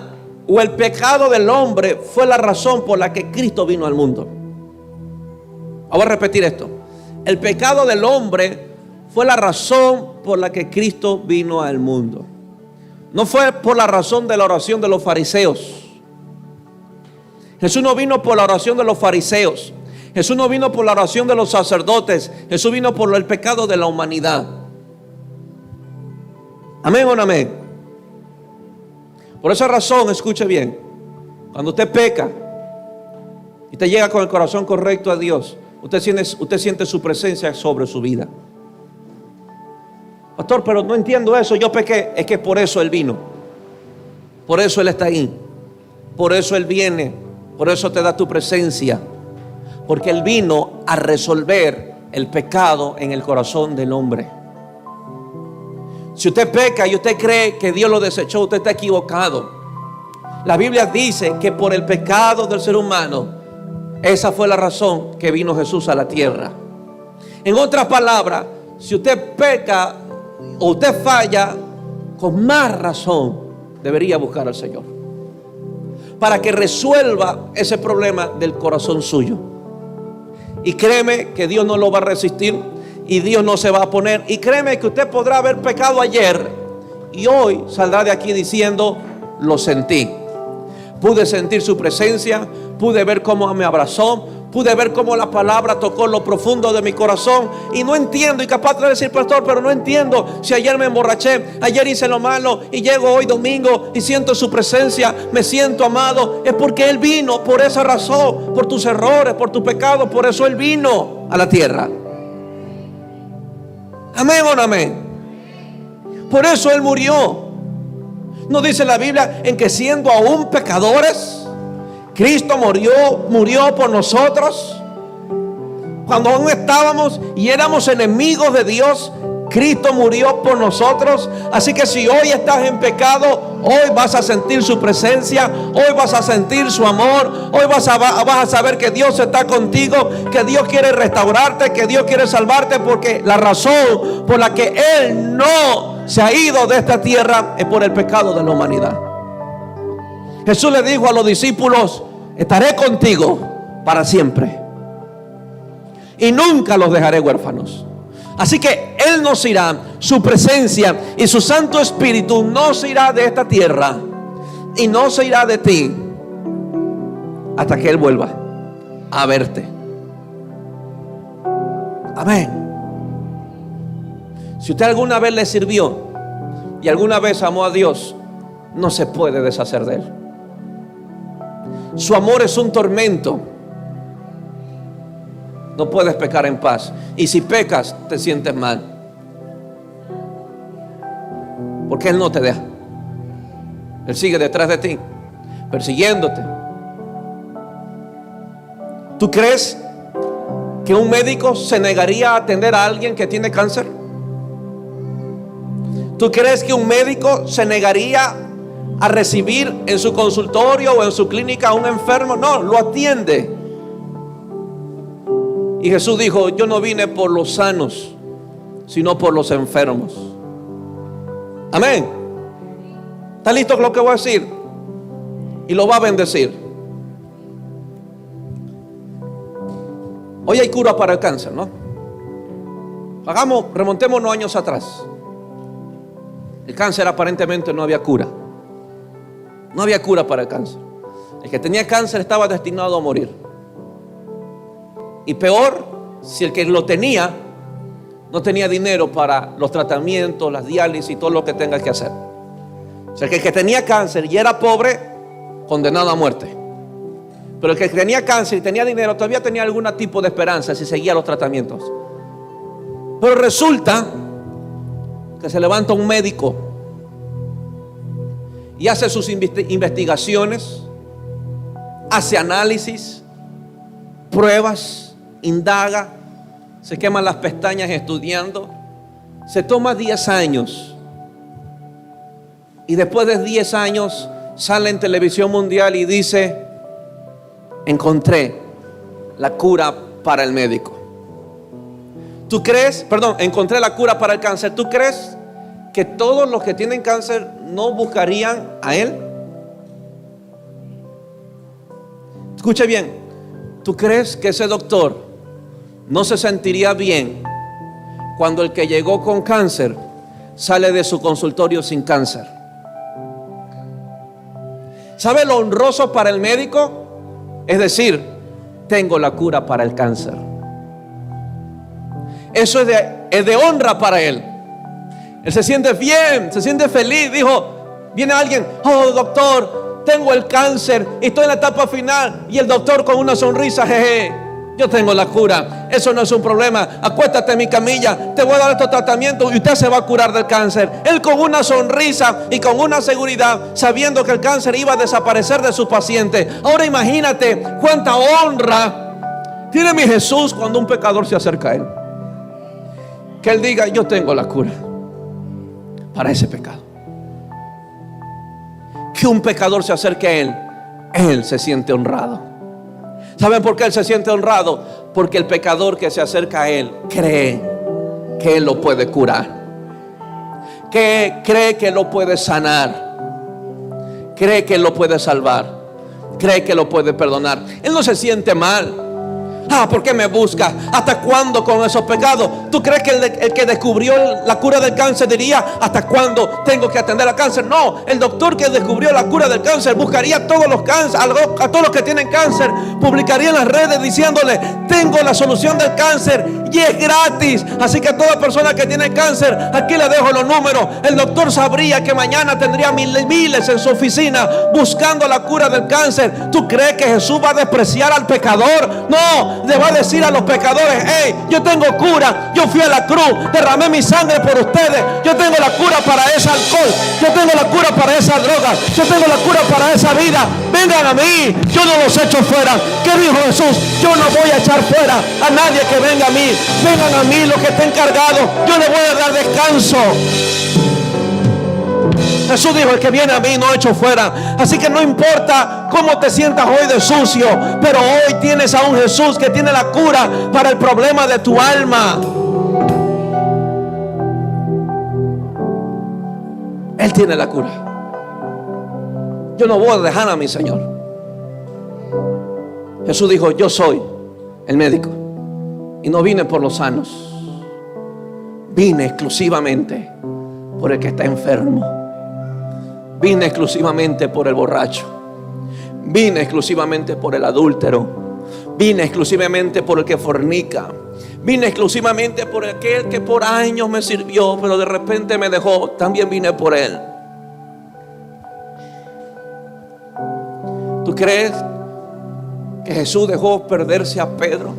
o el pecado del hombre fue la razón por la que Cristo vino al mundo. Voy a repetir esto. El pecado del hombre fue la razón por la que Cristo vino al mundo. No fue por la razón de la oración de los fariseos. Jesús no vino por la oración de los fariseos. Jesús no vino por la oración de los sacerdotes. Jesús vino por el pecado de la humanidad. Amén o no amén. Por esa razón, escuche bien, cuando usted peca y usted llega con el corazón correcto a Dios, usted siente su presencia sobre su vida. Pastor, pero no entiendo eso, yo pequé. Es que por eso Él vino. Por eso Él está ahí. Por eso Él viene. Por eso te da tu presencia. Porque Él vino a resolver el pecado en el corazón del hombre. Si usted peca y usted cree que Dios lo desechó, usted está equivocado. La Biblia dice que por el pecado del ser humano, esa fue la razón que vino Jesús a la tierra. En otras palabras, si usted peca o usted falla, con más razón debería buscar al Señor, para que resuelva ese problema del corazón suyo. Y créeme que Dios no lo va a resistir y Dios no se va a oponer. Y créeme que usted podrá haber pecado ayer y hoy saldrá de aquí diciendo: lo sentí. Pude sentir su presencia, pude ver cómo me abrazó, pude ver cómo la palabra tocó lo profundo de mi corazón. Y no entiendo, y capaz de decir: pastor, pero no entiendo si ayer me emborraché, ayer hice lo malo y llego hoy domingo y siento su presencia, me siento amado. Es porque Él vino por esa razón, por tus errores, por tus pecados. Por eso Él vino a la tierra. Amén o no amén. Por eso Él murió. ¿No dice la Biblia en que siendo aún pecadores, Cristo murió por nosotros? Cuando aún estábamos y éramos enemigos de Dios, Cristo murió por nosotros. Así que si hoy estás en pecado, hoy vas a sentir su presencia, hoy vas a sentir su amor, hoy vas a saber que Dios está contigo, que Dios quiere restaurarte, que Dios quiere salvarte, porque la razón por la que Él no se ha ido de esta tierra es por el pecado de la humanidad. Jesús le dijo a los discípulos: estaré contigo para siempre y nunca los dejaré huérfanos. Así que Él nos irá, su presencia y su Santo Espíritu nos irá de esta tierra y no se irá de ti hasta que Él vuelva a verte. Amén. Si usted alguna vez le sirvió y alguna vez amó a Dios, no se puede deshacer de Él. Su amor es un tormento. No puedes pecar en paz. Y si pecas, te sientes mal, porque Él no te deja. Él sigue detrás de ti, persiguiéndote. ¿Tú crees que un médico se negaría a atender a alguien que tiene cáncer? ¿Tú crees que un médico se negaría a recibir en su consultorio o en su clínica a un enfermo? No, lo atiende. Y Jesús dijo: yo no vine por los sanos, sino por los enfermos. Amén. ¿Está listo con lo que voy a decir? Y lo va a bendecir. Hoy hay cura para el cáncer, ¿no? Remontémonos años atrás. El cáncer aparentemente no había cura. No había cura para el cáncer. El que tenía cáncer estaba destinado a morir. Y peor, si el que lo tenía no tenía dinero para los tratamientos, las diálisis y todo lo que tenga que hacer. O sea, que el que tenía cáncer y era pobre, condenado a muerte. Pero el que tenía cáncer y tenía dinero todavía tenía algún tipo de esperanza si seguía los tratamientos. Pero resulta que se levanta un médico y hace sus investigaciones, hace análisis, pruebas, indaga, se queman las pestañas estudiando, se toma 10 años y después de 10 años sale en televisión mundial y dice: encontré la cura para el médico. ¿Tú crees? Encontré la cura para el cáncer. ¿Tú crees que todos los que tienen cáncer no buscarían a él? Escuche bien. ¿Tú crees que ese doctor no se sentiría bien cuando el que llegó con cáncer sale de su consultorio sin cáncer? ¿Sabe lo honroso para el médico? Es decir, tengo la cura para el cáncer. Eso es de honra para él. Él se siente bien, se siente feliz. Viene alguien: oh doctor, tengo el cáncer y estoy en la etapa final. Y el doctor con una sonrisa: jeje, yo tengo la cura, eso no es un problema, acuéstate en mi camilla, te voy a dar estos tratamientos y usted se va a curar del cáncer. Él con una sonrisa y con una seguridad, sabiendo que el cáncer iba a desaparecer de su paciente. Ahora imagínate cuánta honra tiene mi Jesús cuando un pecador se acerca a él, que él diga: yo tengo la cura para ese pecado. Que un pecador se acerque a él se siente honrado. ¿Saben por qué él se siente honrado? Porque el pecador que se acerca a él cree que él lo puede curar, que cree que lo puede sanar, cree que lo puede salvar, cree que lo puede perdonar. Él no se siente mal. ¿Por qué me busca? ¿Hasta cuándo con esos pecados? ¿Tú crees que el que descubrió la cura del cáncer diría: ¿hasta cuándo tengo que atender al cáncer? No, el doctor que descubrió la cura del cáncer buscaría a todos los a todos los que tienen cáncer, publicaría en las redes diciéndole: tengo la solución del cáncer y es gratis. Así que a toda persona que tiene cáncer, aquí le dejo los números. El doctor sabría que mañana tendría miles en su oficina buscando la cura del cáncer. ¿Tú crees que Jesús va a despreciar al pecador? No, le va a decir a los pecadores: hey, yo tengo cura, yo fui a la cruz, derramé mi sangre por ustedes, yo tengo la cura para ese alcohol, yo tengo la cura para esa droga, yo tengo la cura para esa vida. Vengan a mí, yo no los echo fuera. ¿Qué dijo Jesús? Yo no voy a echar fuera a nadie que venga a mí. Vengan a mí los que estén cargados, yo les voy a dar descanso. Jesús dijo: el que viene a mí no echo fuera. Así que no importa cómo te sientas hoy de sucio, pero hoy tienes a un Jesús que tiene la cura para el problema de tu alma. Él tiene la cura. Yo no voy a dejar a mi Señor. Jesús dijo: yo soy el médico y no vine por los sanos, vine exclusivamente por el que está enfermo. Vine exclusivamente por el borracho. Vine exclusivamente por el adúltero. Vine exclusivamente por el que fornica. Vine exclusivamente por aquel que por años me sirvió, pero de repente me dejó. También vine por él. ¿Tú crees que Jesús dejó perderse a Pedro?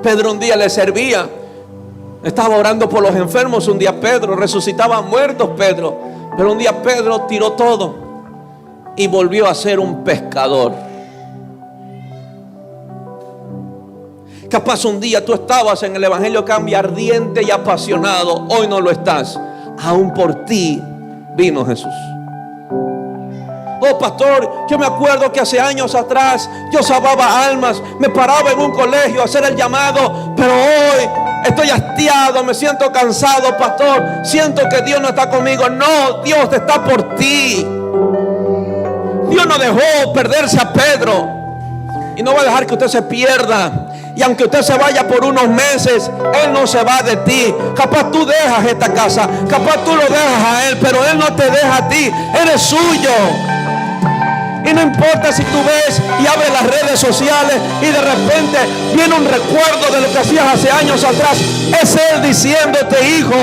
Pedro un día le servía. Estaba orando por los enfermos un día Pedro, resucitaba muertos Pedro. Pero un día Pedro tiró todo y volvió a ser un pescador. Capaz un día tú estabas en el Evangelio Cambia ardiente y apasionado. Hoy no lo estás. Aún por ti vino Jesús. Oh, pastor, yo me acuerdo que hace años atrás yo salvaba almas, me paraba en un colegio a hacer el llamado, pero hoy estoy hastiado, me siento cansado, pastor, siento que Dios no está conmigo. No, Dios está por ti. Dios no dejó perderse a Pedro y no va a dejar que usted se pierda. Y aunque usted se vaya por unos meses, Él no se va de ti. Capaz tú dejas esta casa, capaz tú lo dejas a Él, pero Él no te deja a ti. Eres suyo. Y no importa si tú ves y abres las redes sociales y de repente viene un recuerdo de lo que hacías hace años atrás. Es Él diciéndote: hijo,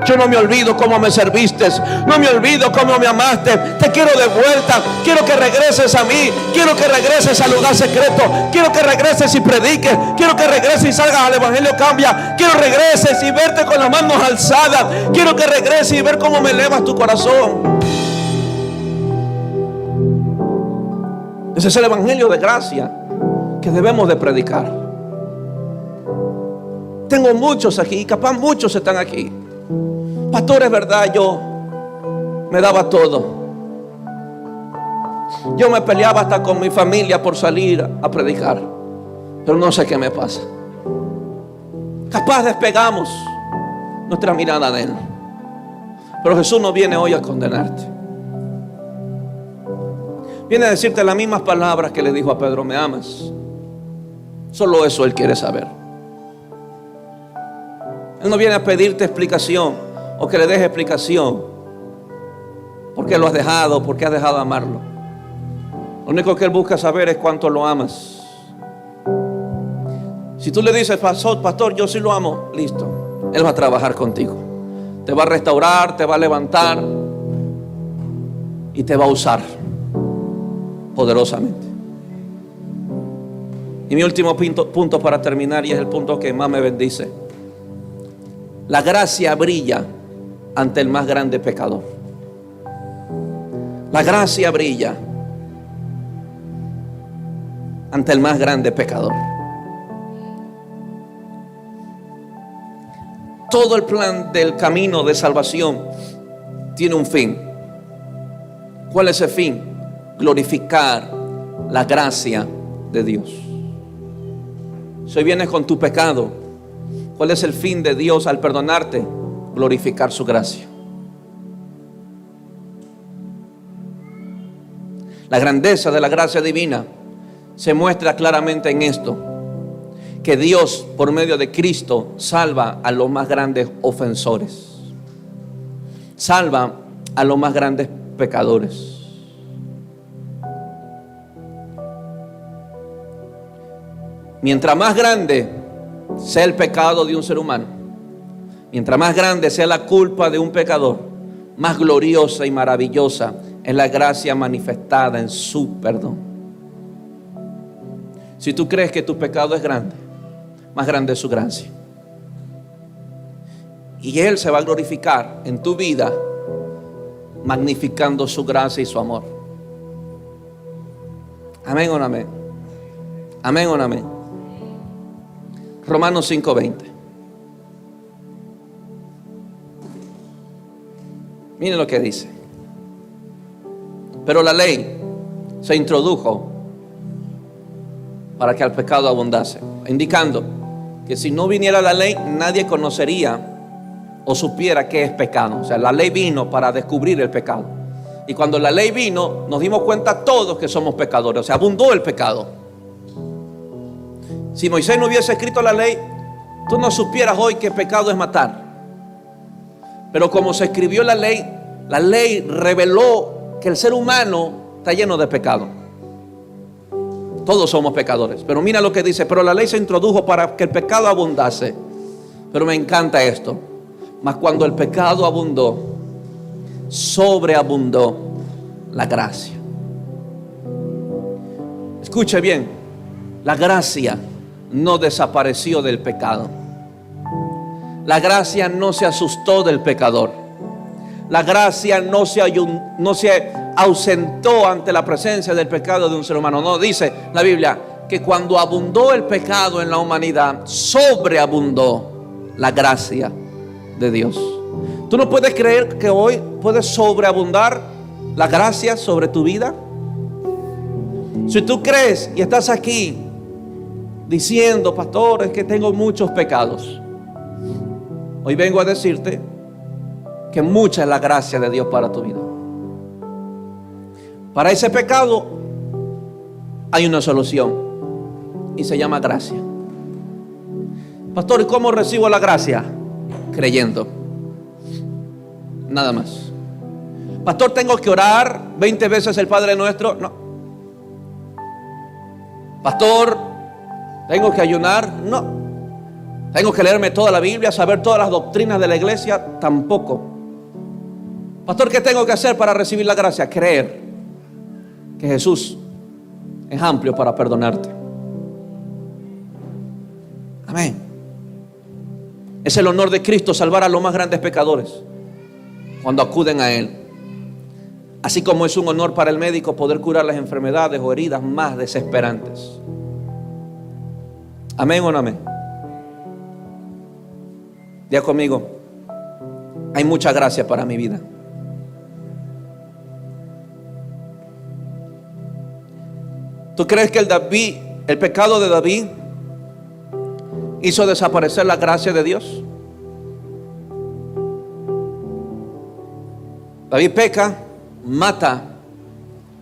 yo no me olvido cómo me serviste, no me olvido cómo me amaste. Te quiero de vuelta, quiero que regreses a mí, quiero que regreses al lugar secreto, quiero que regreses y prediques, quiero que regreses y salgas al Evangelio Cambia, quiero que regreses y verte con las manos alzadas, quiero que regreses y ver cómo me elevas tu corazón. Ese es el Evangelio de gracia que debemos de predicar. Tengo muchos aquí, capaz muchos están aquí. Pastor, es verdad, yo me daba todo. Yo me peleaba hasta con mi familia por salir a predicar, pero no sé qué me pasa. Capaz despegamos nuestra mirada de Él, pero Jesús no viene hoy a condenarte. Viene a decirte las mismas palabras que le dijo a Pedro: me amas. Solo eso Él quiere saber. Él no viene a pedirte explicación o que le deje explicación por qué lo has dejado, por qué has dejado de amarlo. Lo único que Él busca saber es cuánto lo amas. Si tú le dices: pastor, yo sí lo amo, listo, Él va a trabajar contigo. Te va a restaurar, te va a levantar y te va a usar poderosamente. Y mi último punto para terminar, y es el punto que más me bendice: la gracia brilla ante el más grande pecador. La gracia brilla ante el más grande pecador. Todo el plan del camino de salvación tiene un fin. ¿Cuál es ese fin? Glorificar la gracia de Dios. Si hoy vienes con tu pecado, ¿cuál es el fin de Dios al perdonarte? Glorificar su gracia. La grandeza de la gracia divina se muestra claramente en esto: que Dios, por medio de Cristo, salva a los más grandes ofensores, salva a los más grandes pecadores. Mientras más grande sea el pecado de un ser humano, mientras más grande sea la culpa de un pecador, más gloriosa y maravillosa es la gracia manifestada en su perdón. Si tú crees que tu pecado es grande, más grande es su gracia. Y Él se va a glorificar en tu vida magnificando su gracia y su amor. Amén o no amén. Amén o no amén. Romanos 5:20. Miren lo que dice: pero la ley se introdujo para que al pecado abundase, indicando que si no viniera la ley, nadie conocería o supiera qué es pecado. O sea, la ley vino para descubrir el pecado. Y cuando la ley vino, nos dimos cuenta todos que somos pecadores. O sea, abundó el pecado. Si Moisés no hubiese escrito la ley, tú no supieras hoy que pecado es matar. Pero como se escribió la ley reveló que el ser humano está lleno de pecado. Todos somos pecadores. Pero mira lo que dice: pero la ley se introdujo para que el pecado abundase. Pero me encanta esto: mas cuando el pecado abundó, sobreabundó la gracia. Escuche bien: la gracia no desapareció del pecado. La gracia no se asustó del pecador. La gracia no se ausentó ante la presencia del pecado de un ser humano. No, dice la Biblia que cuando abundó el pecado en la humanidad, sobreabundó la gracia de Dios. ¿Tú no puedes creer que hoy puede sobreabundar la gracia sobre tu vida? Si tú crees y estás aquí diciendo, pastor, es que tengo muchos pecados, hoy vengo a decirte que mucha es la gracia de Dios para tu vida. Para ese pecado hay una solución y se llama gracia. Pastor, ¿y cómo recibo la gracia? Creyendo. Nada más. Pastor, ¿tengo que orar 20 veces el Padre Nuestro? No. Pastor, ¿tengo que ayunar? No. ¿Tengo que leerme toda la Biblia, saber todas las doctrinas de la iglesia? Tampoco. Pastor, ¿qué tengo que hacer para recibir la gracia? Creer que Jesús es amplio para perdonarte. Amén. Es el honor de Cristo salvar a los más grandes pecadores cuando acuden a Él. Así como es un honor para el médico poder curar las enfermedades o heridas más desesperantes. Amén o no amén. Diga conmigo, hay mucha gracia para mi vida. ¿Tú crees que el pecado de David hizo desaparecer la gracia de Dios? David peca, mata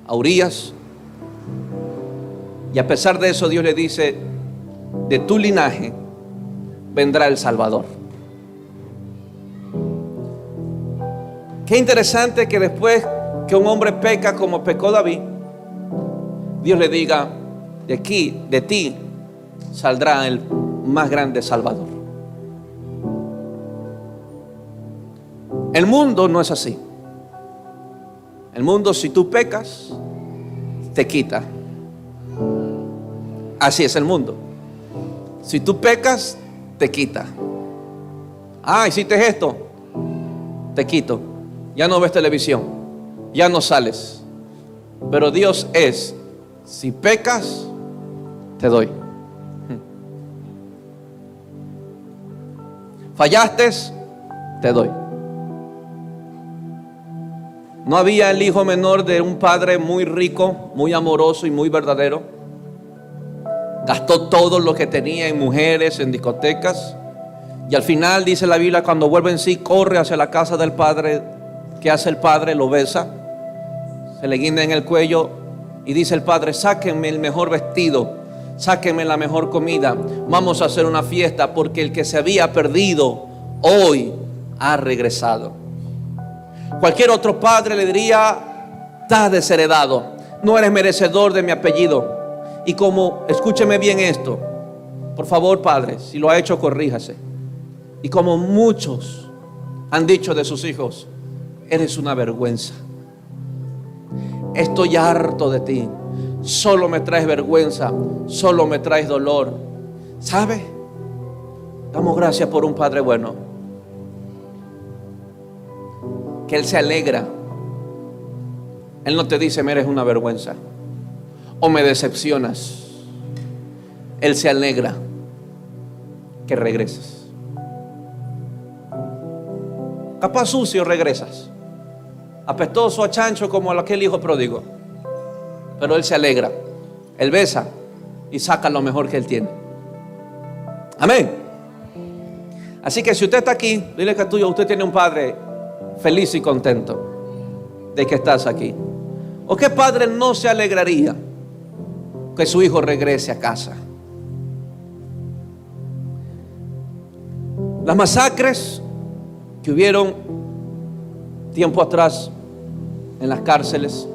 a Urías, y a pesar de eso Dios le dice, de tu linaje vendrá el Salvador. Qué interesante que después que un hombre peca como pecó David, Dios le diga, de ti saldrá el más grande Salvador. El mundo no es así. El mundo, si tú pecas, te quita. Así es el mundo. Si tú pecas, te quita. Ah, hiciste esto, te quito. Ya no ves televisión, ya no sales. Pero Dios es, si pecas, te doy. Fallaste, te doy. No había el hijo menor de un padre muy rico, muy amoroso y muy verdadero. Gastó todo lo que tenía en mujeres, en discotecas. Y al final dice la Biblia, cuando vuelve en sí, corre hacia la casa del padre. ¿Qué hace el padre? Lo besa, se le guinda en el cuello y dice el padre, sáquenme el mejor vestido, sáquenme la mejor comida, vamos a hacer una fiesta porque el que se había perdido hoy ha regresado. Cualquier otro padre le diría, estás desheredado, no eres merecedor de mi apellido. Y como, escúcheme bien esto, por favor, padre, si lo ha hecho, corríjase. Y como muchos han dicho de sus hijos, eres una vergüenza, estoy harto de ti, solo me traes vergüenza, solo me traes dolor. ¿Sabe? Damos gracias por un padre bueno, que Él se alegra. Él no te dice, me eres una vergüenza o me decepcionas. Él se alegra que regreses. Capaz sucio regresas, apestoso a chancho como aquel hijo pródigo, pero Él se alegra. Él besa y saca lo mejor que Él tiene. Amén. Así que si usted está aquí, dile que usted tiene un padre feliz y contento de que estás aquí. ¿O qué padre no se alegraría que su hijo regrese a casa? Las masacres que hubieron tiempo atrás en las cárceles,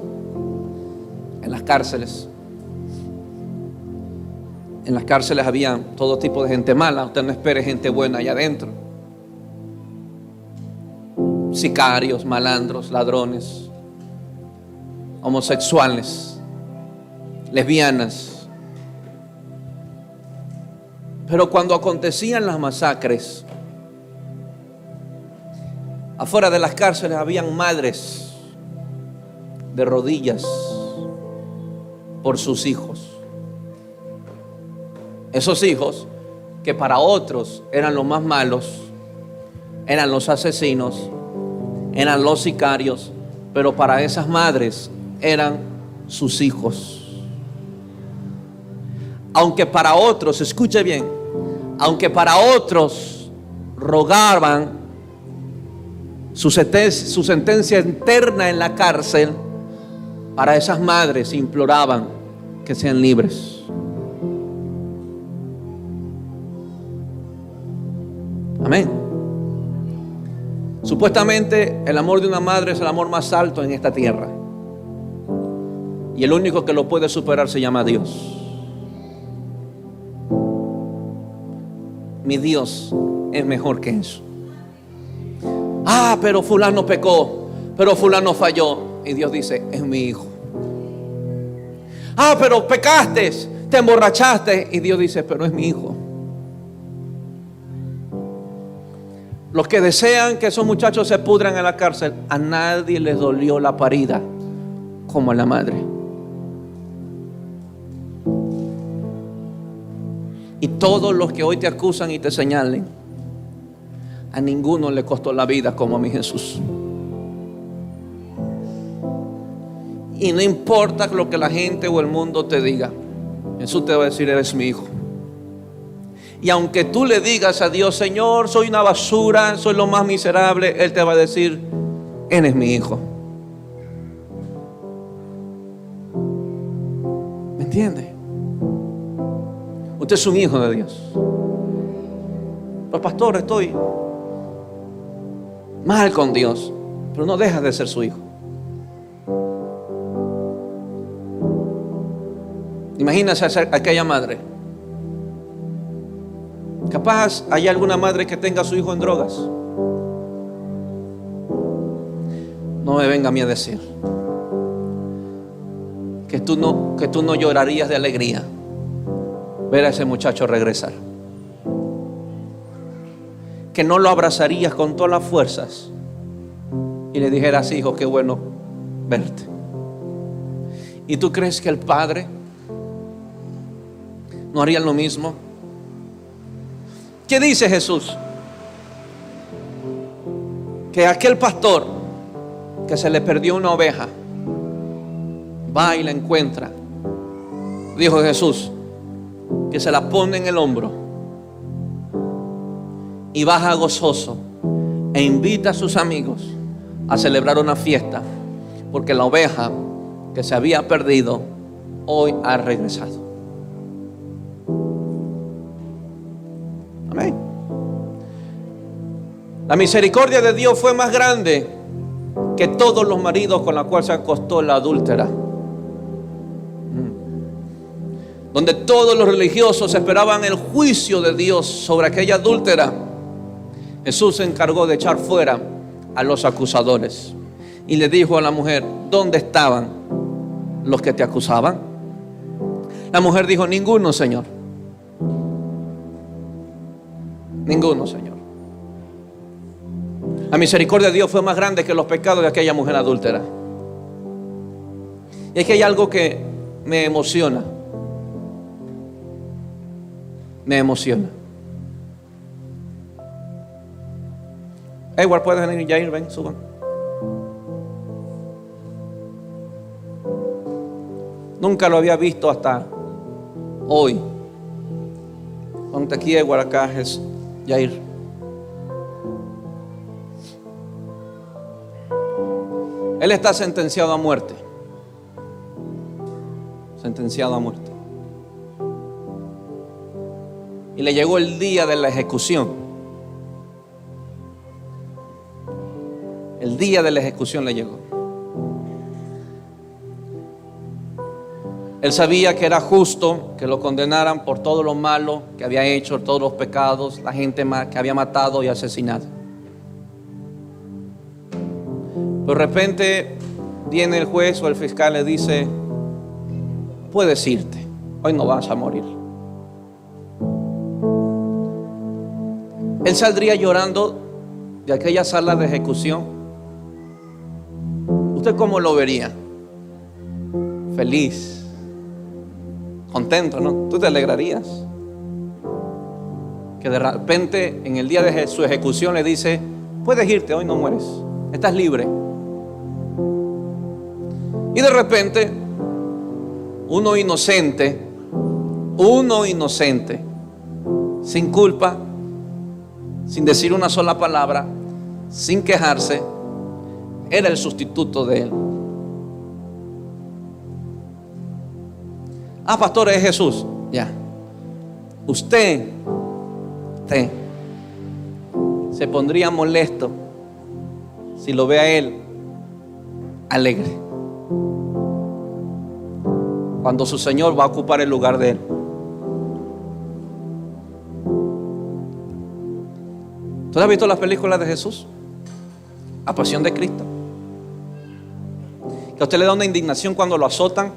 había todo tipo de gente mala. Usted no espere gente buena allá adentro. Sicarios, malandros, ladrones, homosexuales, lesbianas. Pero cuando acontecían las masacres, afuera de las cárceles habían madres de rodillas por sus hijos. Esos hijos que para otros eran los más malos, eran los asesinos, eran los sicarios, pero para esas madres eran sus hijos. Aunque para otros, escuche bien, aunque para otros rogaban su sentencia eterna en la cárcel, para esas madres imploraban que sean libres. Amén. Supuestamente el amor de una madre es el amor más alto en esta tierra, y el único que lo puede superar se llama Dios. Mi Dios es mejor que eso. Pero fulano pecó, pero fulano falló, y Dios dice, es mi hijo. Pero pecaste, te emborrachaste, y Dios dice, pero es mi hijo. Los que desean que esos muchachos se pudran en la cárcel, a nadie les dolió la parida como a la madre. Y todos los que hoy te acusan y te señalen, a ninguno le costó la vida como a mi Jesús. Y no importa lo que la gente o el mundo te diga, Jesús te va a decir, eres mi hijo. Y aunque tú le digas a Dios, Señor, soy una basura, soy lo más miserable, Él te va a decir, eres mi hijo. ¿Me entiende? Usted es un hijo de Dios. Pero pastor, estoy mal con Dios, pero no dejas de ser su hijo. Imagínese a aquella madre. Capaz hay alguna madre que tenga a su hijo en drogas. No me venga a mí a decir que tú no llorarías de alegría ver a ese muchacho regresar, que no lo abrazarías con todas las fuerzas y le dijeras, hijo, qué bueno verte. ¿Y tú crees que el padre no haría lo mismo? ¿Qué dice Jesús? Que aquel pastor que se le perdió una oveja va y la encuentra. Dijo Jesús que se la pone en el hombro y baja gozoso e invita a sus amigos a celebrar una fiesta, porque la oveja que se había perdido hoy ha regresado. Amén. La misericordia de Dios fue más grande que todos los maridos con los cuales se acostó la adúltera. Donde todos los religiosos esperaban el juicio de Dios sobre aquella adúltera, Jesús se encargó de echar fuera a los acusadores y le dijo a la mujer, ¿dónde estaban los que te acusaban? La mujer dijo, ninguno, Señor. Ninguno, Señor. La misericordia de Dios fue más grande que los pecados de aquella mujer adúltera. Y es que hay algo que me emociona. Me emociona. Edward, ¿puedes venir? Jair, ven, suban. Nunca lo había visto hasta hoy. Ponte aquí, Edward, acá es Jair. Él está sentenciado a muerte. Sentenciado a muerte. Y le llegó el día de la ejecución. El día de la ejecución le llegó. Él sabía que era justo que lo condenaran por todo lo malo que había hecho, todos los pecados, la gente que había matado y asesinado. Pero de repente viene el juez o el fiscal y le dice, puedes irte, hoy no vas a morir. Él saldría llorando de aquella sala de ejecución. ¿Usted cómo lo vería? Feliz, contento, ¿no? ¿Tú te alegrarías? que de repente en el día de su ejecución le dice: puedes irte, hoy no mueres, estás libre. Y de repente uno inocente, sin culpa, sin decir una sola palabra, sin quejarse, era el sustituto de él. Ah, pastor, es Jesús. Ya. Usted se pondría molesto si lo ve a él alegre, cuando su Señor va a ocupar el lugar de él. ¿Tú has visto las películas de Jesús? La Pasión de Cristo. Que a usted le da una indignación cuando lo azotan.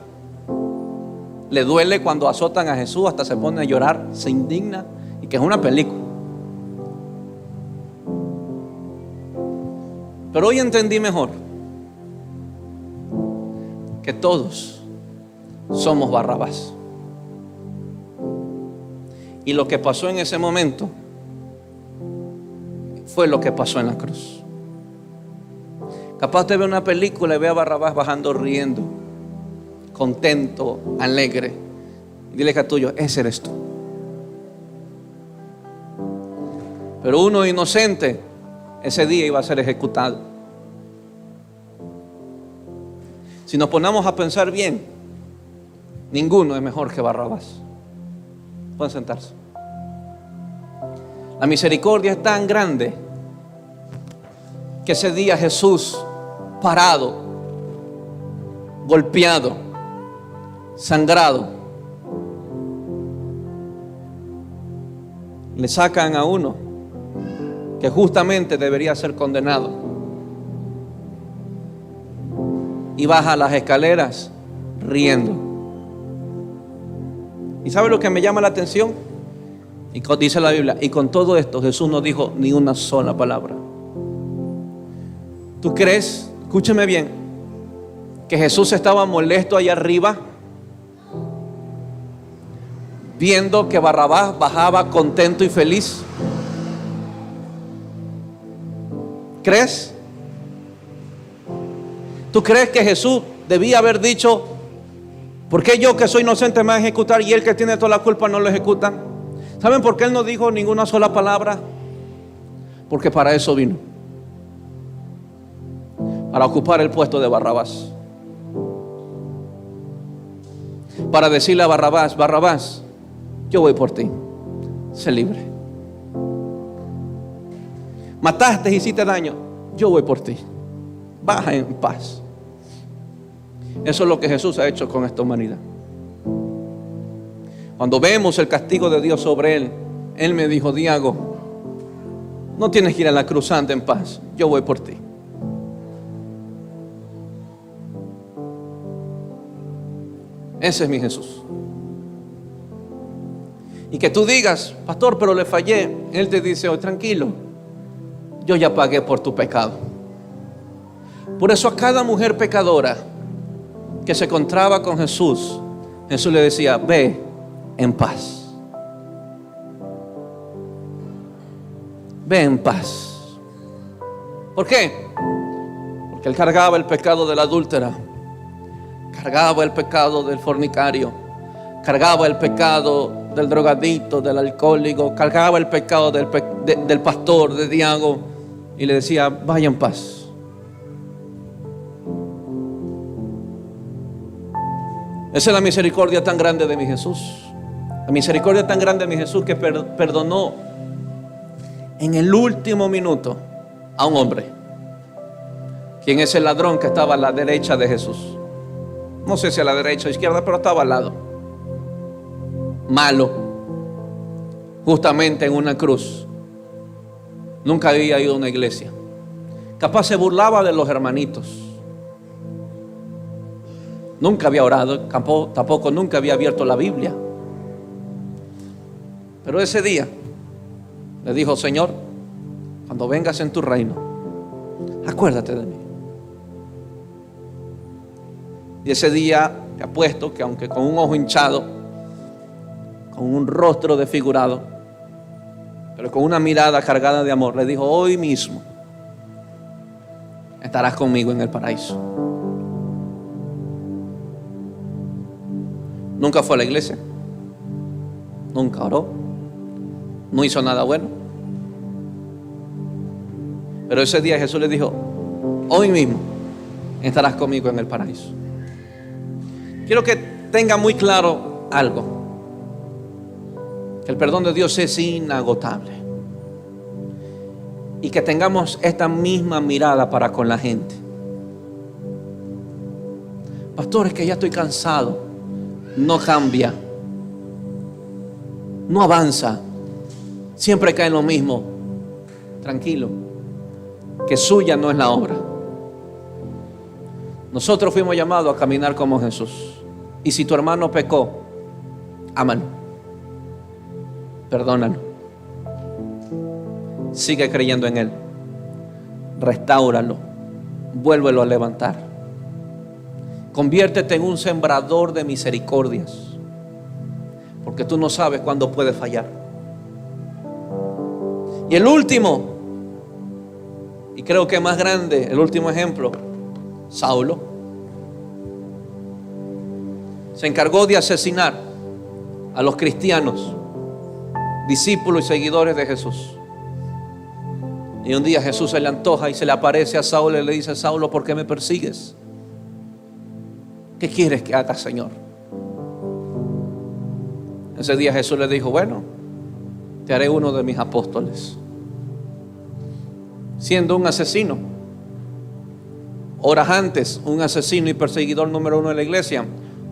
Le duele cuando azotan a Jesús, hasta se pone a llorar, se indigna, y que es una película. Pero hoy entendí mejor que todos somos Barrabás. Y lo que pasó en ese momento fue lo que pasó en la cruz. Capaz de ver una película y ve a Barrabás bajando riendo, contento, alegre, y dile que a tuyo: ese eres tú. Pero uno inocente ese día iba a ser ejecutado. Si nos ponemos a pensar bien, ninguno es mejor que Barrabás. Pueden sentarse. La misericordia es tan grande que ese día Jesús, parado, golpeado, sangrado, le sacan a uno que justamente debería ser condenado, y baja las escaleras riendo. ¿Y sabe lo que me llama la atención? Y dice la Biblia: y con todo esto Jesús no dijo ni una sola palabra. ¿Tú crees, escúcheme bien, que Jesús estaba molesto allá arriba viendo que Barrabás bajaba contento y feliz? ¿Crees? ¿Tú crees que Jesús debía haber dicho: ¿por qué yo, que soy inocente, me va a ejecutar, y él, que tiene toda la culpa, no lo ejecutan? ¿Saben por qué él no dijo ninguna sola palabra? Porque para eso vino, para ocupar el puesto de Barrabás, para decirle a Barrabás: Barrabás, yo voy por ti, sé libre. Mataste y hiciste daño, yo voy por ti, baja en paz. Eso es lo que Jesús ha hecho con esta humanidad. Cuando vemos el castigo de Dios sobre él, él me dijo: Diago, no tienes que ir a la cruz, anda en paz, yo voy por ti. Ese es mi Jesús. Y que tú digas: pastor, pero le fallé. Él te dice: oh, tranquilo, yo ya pagué por tu pecado. Por eso a cada mujer pecadora que se encontraba con Jesús, Jesús le decía: ve en paz, ve en paz. ¿Por qué? Porque él cargaba el pecado de la adúltera, cargaba el pecado del fornicario, cargaba el pecado del drogadicto, del alcohólico, cargaba el pecado del pastor, de Diago, y le decía: vaya en paz. Esa es la misericordia tan grande de mi Jesús. La misericordia tan grande de mi Jesús, que perdonó en el último minuto a un hombre, quien es el ladrón que estaba a la derecha de Jesús. No sé si a la derecha o izquierda, pero estaba al lado. Malo, justamente en una cruz. Nunca había ido a una iglesia. Capaz se burlaba de los hermanitos. Nunca había orado, tampoco nunca había abierto la Biblia. Pero ese día le dijo: Señor, cuando vengas en tu reino, acuérdate de mí. Y ese día te apuesto que, aunque con un ojo hinchado, con un rostro desfigurado, pero con una mirada cargada de amor, le dijo: hoy mismo estarás conmigo en el paraíso. Nunca fue a la iglesia, nunca oró, no hizo nada bueno, pero ese día Jesús le dijo: hoy mismo estarás conmigo en el paraíso. Quiero que tenga muy claro algo: que el perdón de Dios es inagotable, y que tengamos esta misma mirada para con la gente. Pastor, es que ya estoy cansado. No cambia, no avanza, siempre cae en lo mismo. Tranquilo, que suya no es la obra. Nosotros fuimos llamados a caminar como Jesús. Y si tu hermano pecó, ámalo, perdónalo, sigue creyendo en él, restáuralo, vuélvelo a levantar. Conviértete en un sembrador de misericordias, porque tú no sabes cuándo puede fallar. Y el último, y creo que más grande, el último ejemplo, Saulo se encargó de asesinar a los cristianos, discípulos y seguidores de Jesús. Y un día Jesús se le antoja y se le aparece a Saulo y le dice: Saulo, ¿por qué me persigues? ¿Qué quieres que haga, Señor? Ese día Jesús le dijo: bueno, te haré uno de mis apóstoles. Siendo un asesino, horas antes un asesino y perseguidor número 1 de la iglesia,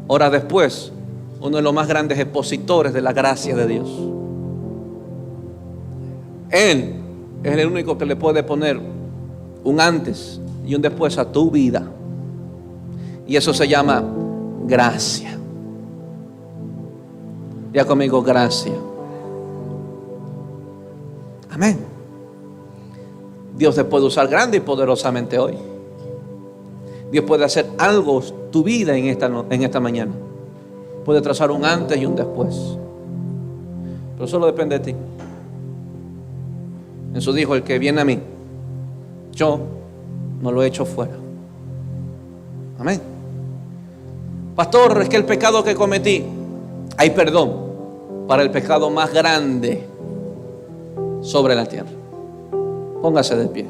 horas después uno de los más grandes expositores de la gracia de Dios. Él es el único que le puede poner un antes y un después a tu vida. Y eso se llama gracia. Diga conmigo: gracia. Amén. Dios te puede usar grande y poderosamente hoy. Dios puede hacer algo tu vida en esta mañana. Puede trazar un antes y un después, pero solo depende de ti. Jesús dijo: el que viene a mí, yo no lo echo fuera. Amén. Pastor, es que el pecado que cometí, hay perdón para el pecado más grande sobre la tierra. Póngase de pie.